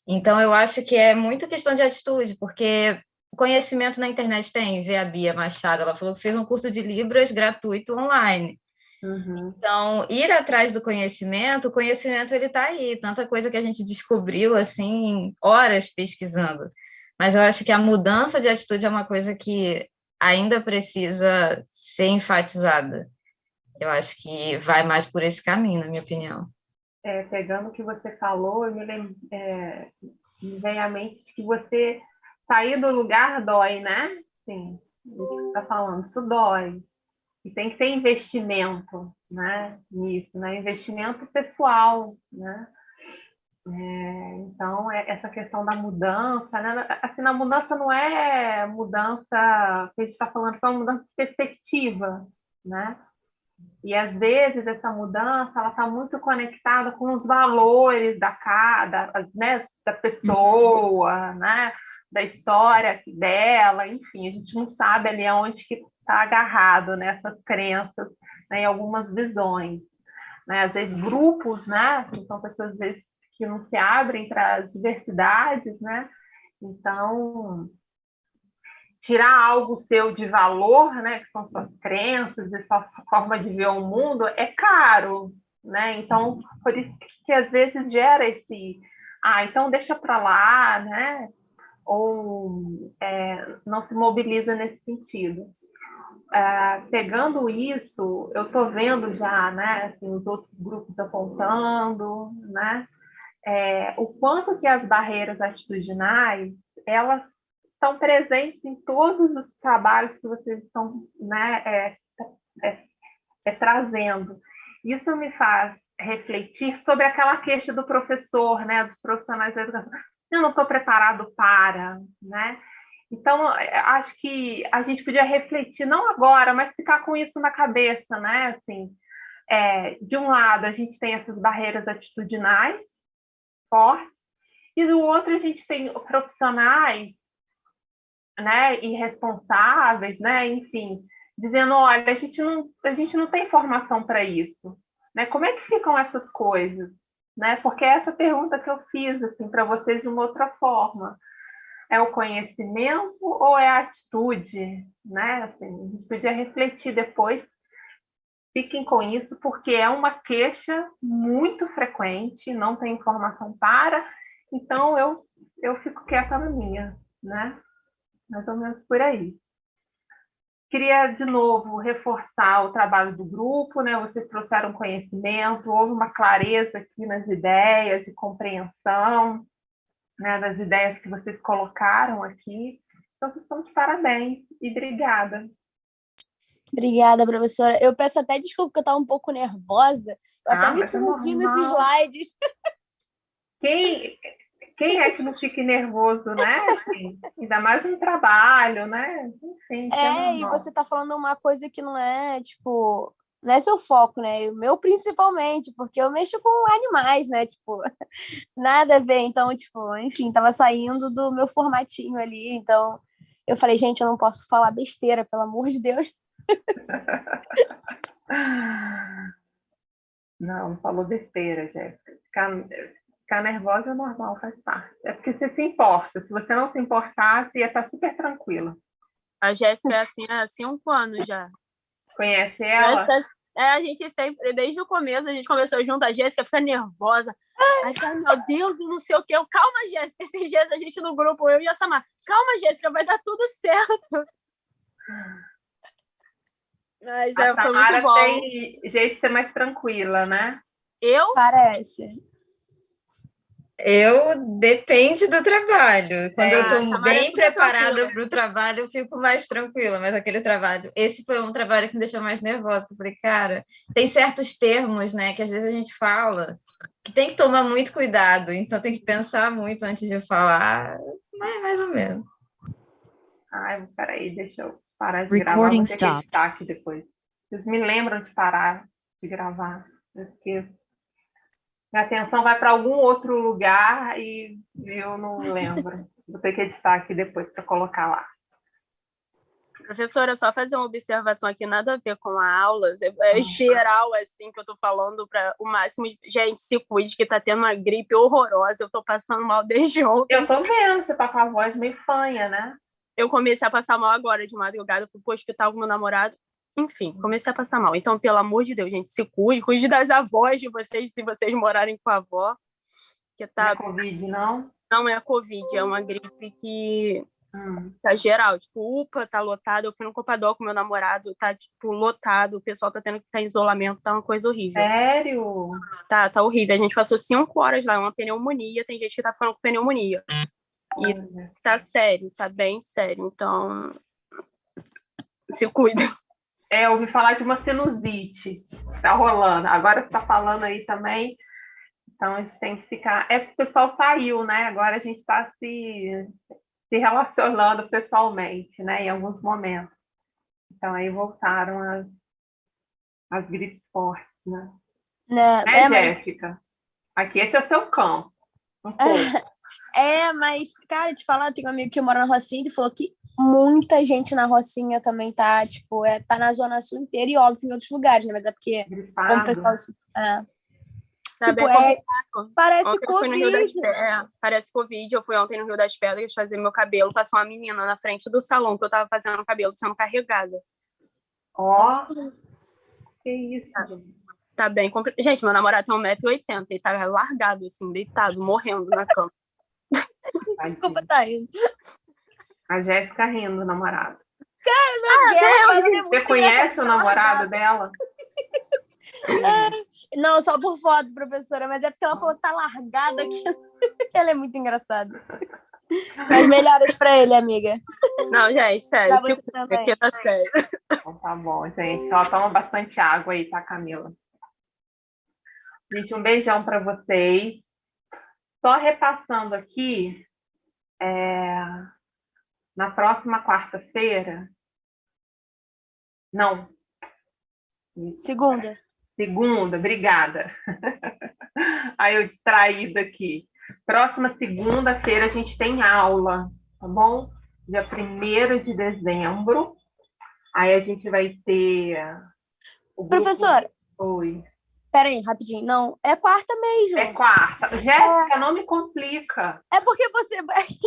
Então, eu acho que é muito questão de atitude, porque conhecimento na internet tem, vê a Bia Machado, ela falou que fez um curso de Libras gratuito online. Então, ir atrás do conhecimento, o conhecimento ele está aí, tanta coisa que a gente descobriu, assim, em horas pesquisando. Mas eu acho que a mudança de atitude é uma coisa que ainda precisa ser enfatizada. Eu acho que vai mais por esse caminho, na minha opinião. Pegando o que você falou, me vem à mente que você sair do lugar dói, né? Sim, o que você está falando, isso dói. E tem que ter investimento, né, nisso, né? Investimento pessoal, né? Então, essa questão da mudança, né? Assim, a mudança não é mudança que a gente está falando, é uma mudança de perspectiva, né? E às vezes essa mudança ela está muito conectada com os valores né, da pessoa, né, da história dela, enfim, a gente não sabe ali aonde que está agarrado nessas crenças, né, em algumas visões, né, às vezes grupos, né, são pessoas às vezes que não se abrem para as diversidades, né, então tirar algo seu de valor, né, que são suas crenças e sua forma de ver o mundo, é caro, né? Então, por isso que às vezes gera esse, então deixa para lá, né? Ou não se mobiliza nesse sentido. Pegando isso, eu estou vendo já, né, assim, os outros grupos apontando, né, o quanto que as barreiras atitudinais, elas estão presentes em todos os trabalhos que vocês estão, né, trazendo. Isso me faz refletir sobre aquela queixa do professor, né, dos profissionais da educação. Eu não estou preparado para, né? Então, acho que a gente podia refletir, não agora, mas ficar com isso na cabeça, né? Assim, de um lado, a gente tem essas barreiras atitudinais fortes, e do outro, a gente tem profissionais, né, irresponsáveis, né, enfim, dizendo, olha, a gente não tem formação para isso, né? Como é que ficam essas coisas, né? Porque é essa pergunta que eu fiz assim para vocês de uma outra forma. É o conhecimento ou é a atitude, né? Assim, a gente podia refletir depois. Fiquem com isso, porque é uma queixa muito frequente, não tem informação para, então eu fico quieta na minha, né? Mais ou menos por aí. Queria, de novo, reforçar o trabalho do grupo, né? Vocês trouxeram conhecimento, houve uma clareza aqui nas ideias e compreensão, né, das ideias que vocês colocaram aqui. Então, vocês estão de parabéns e obrigada. Obrigada, professora. Eu peço até desculpa que eu estava um pouco nervosa. Eu até me perdi nos slides. Quem é que não fica nervoso, né? Assim, ainda mais no trabalho, né? Enfim, e você tá falando uma coisa que não é, tipo, não é seu foco, né? O meu principalmente, porque eu mexo com animais, né? Tipo, nada a ver. Então, tipo, enfim, tava saindo do meu formatinho ali. Então, eu falei, gente, eu não posso falar besteira, pelo amor de Deus. Não falou besteira, Jéssica. Ficar nervosa é normal, faz parte. É porque você se importa. Se você não se importasse, ia estar super tranquila. A Jéssica é assim há 5 anos já. Conhece ela? A gente sempre, desde o começo, a gente começou junto, a Jéssica fica nervosa. Aí fala, meu Deus, não sei o quê. Calma, Jéssica, esses dias a gente no grupo, eu e a Samar, calma, Jéssica, vai dar tudo certo. Mas A foi muito Samara bom. tem jeito de ser mais tranquila, né? Eu? Parece. Depende do trabalho. Quando eu Samara estou é bem super preparada tranquila. para o trabalho, eu fico mais tranquila, mas aquele trabalho, esse foi um trabalho que me deixou mais nervosa. Eu falei, cara, tem certos termos, né, que às vezes a gente fala, que tem que tomar muito cuidado, então tem que pensar muito antes de falar, mas mais ou menos. Ai, peraí, deixa eu parar de Recording gravar, vou ter que stopped. editar aqui depois. Vocês me lembram de parar de gravar? Eu esqueço. Minha atenção vai para algum outro lugar e eu não lembro. Vou ter que editar aqui depois para colocar lá. Professora, só fazer uma observação aqui, nada a ver com a aula, é geral, assim, que eu tô falando para o máximo. Gente, se cuide, que tá tendo uma gripe horrorosa, eu tô passando mal desde ontem. Eu tô vendo, você tá com a voz meio fanha, né? Eu comecei a passar mal agora, de madrugada, eu fui pro hospital com meu namorado. Enfim, comecei a passar mal. Então, pelo amor de Deus, gente, se cuide das avós de vocês, se vocês morarem com a avó. Que Não é tá... Covid, não? Não é Covid, é uma gripe que tá geral. Tipo, UPA tá lotado. Eu fui no Copador com meu namorado, tá, tipo, lotado. O pessoal tá tendo que ficar em isolamento, tá uma coisa horrível. Sério? Tá horrível. A gente passou 5 horas lá, é uma pneumonia. Tem gente que tá ficando com pneumonia. E tá sério, tá bem sério. Então, se cuida. Eu ouvi falar de uma sinusite. Tá rolando. Agora você tá falando aí também. Então, a gente tem que ficar... É porque o pessoal saiu, né? Agora a gente está se relacionando pessoalmente, né? Em alguns momentos. Então, aí voltaram as gripes fortes, né? Né, Jéssica? Aqui, esse é o seu campo. Um pouco. Mas, cara, te falar, eu tenho um amigo que mora na Rocinha, ele falou que muita gente na Rocinha também tá, tipo, tá na Zona Sul inteira e, óbvio, em outros lugares, né? Mas é porque, como o pessoal... Tá tipo, parece Covid. Parece Covid. Eu fui ontem no Rio das Pedras fazer meu cabelo. Passou uma menina na frente do salão que eu tava fazendo o cabelo sendo carregada. Ó, que isso, gente. Tá bem complicado. Gente, meu namorado tem 1,80 m. Ele tá largado, assim, deitado, morrendo na cama. Desculpa, tá indo. A Jéssica rindo, namorado. Cara, você conhece o namorado dela? Não, só por foto, professora, mas é porque ela falou que tá largada aqui. Ela é muito engraçada. Mas melhoras pra ele, amiga. Não, gente, sério. Aqui tá sério. Então, tá bom, gente. Só toma bastante água aí, tá, Camila? Gente, um beijão para vocês. Só repassando aqui, na próxima quarta-feira... Não. Segunda, obrigada. Aí eu traída aqui. Próxima segunda-feira a gente tem aula, tá bom? Dia 1º de dezembro. Aí a gente vai ter o grupo... Professora. Oi. Peraí, rapidinho. Não, é quarta mesmo. É quarta. Jéssica, não me complica. É porque você...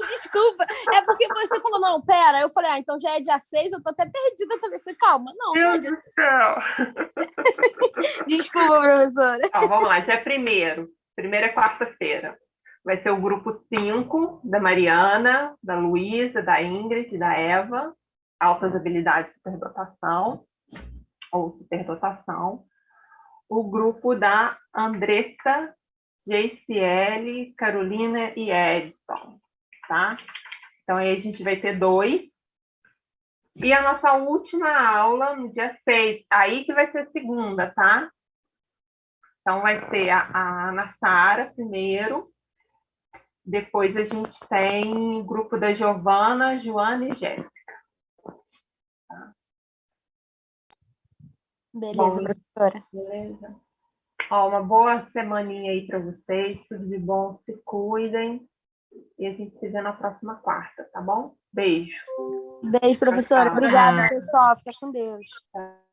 Desculpa. É porque você falou, não, pera. Eu falei, então já é dia 6, eu tô até perdida também. Eu falei, calma, não. Deus do céu. Desculpa, professora. Então, vamos lá. Dia 1º. 1º é quarta-feira. Vai ser o grupo 5, da Mariana, da Luísa, da Ingrid, da Eva. Altas habilidades, superdotação. Ou superdotação. O grupo da Andressa, JCL, Carolina e Edson, tá? Então, aí a gente vai ter 2. E a nossa última aula, no dia 6, aí que vai ser segunda, tá? Então, vai ser a Ana Sara primeiro. Depois a gente tem o grupo da Giovana, Joana e Jéssica. Tá? Beleza, Bom, professora. beleza? Ó, uma boa semaninha aí para vocês. Tudo de bom, se cuidem. E a gente se vê na próxima quarta, tá bom? Beijo. Beijo, professora. Tchau. Obrigada, pessoal. Fica com Deus. Tchau.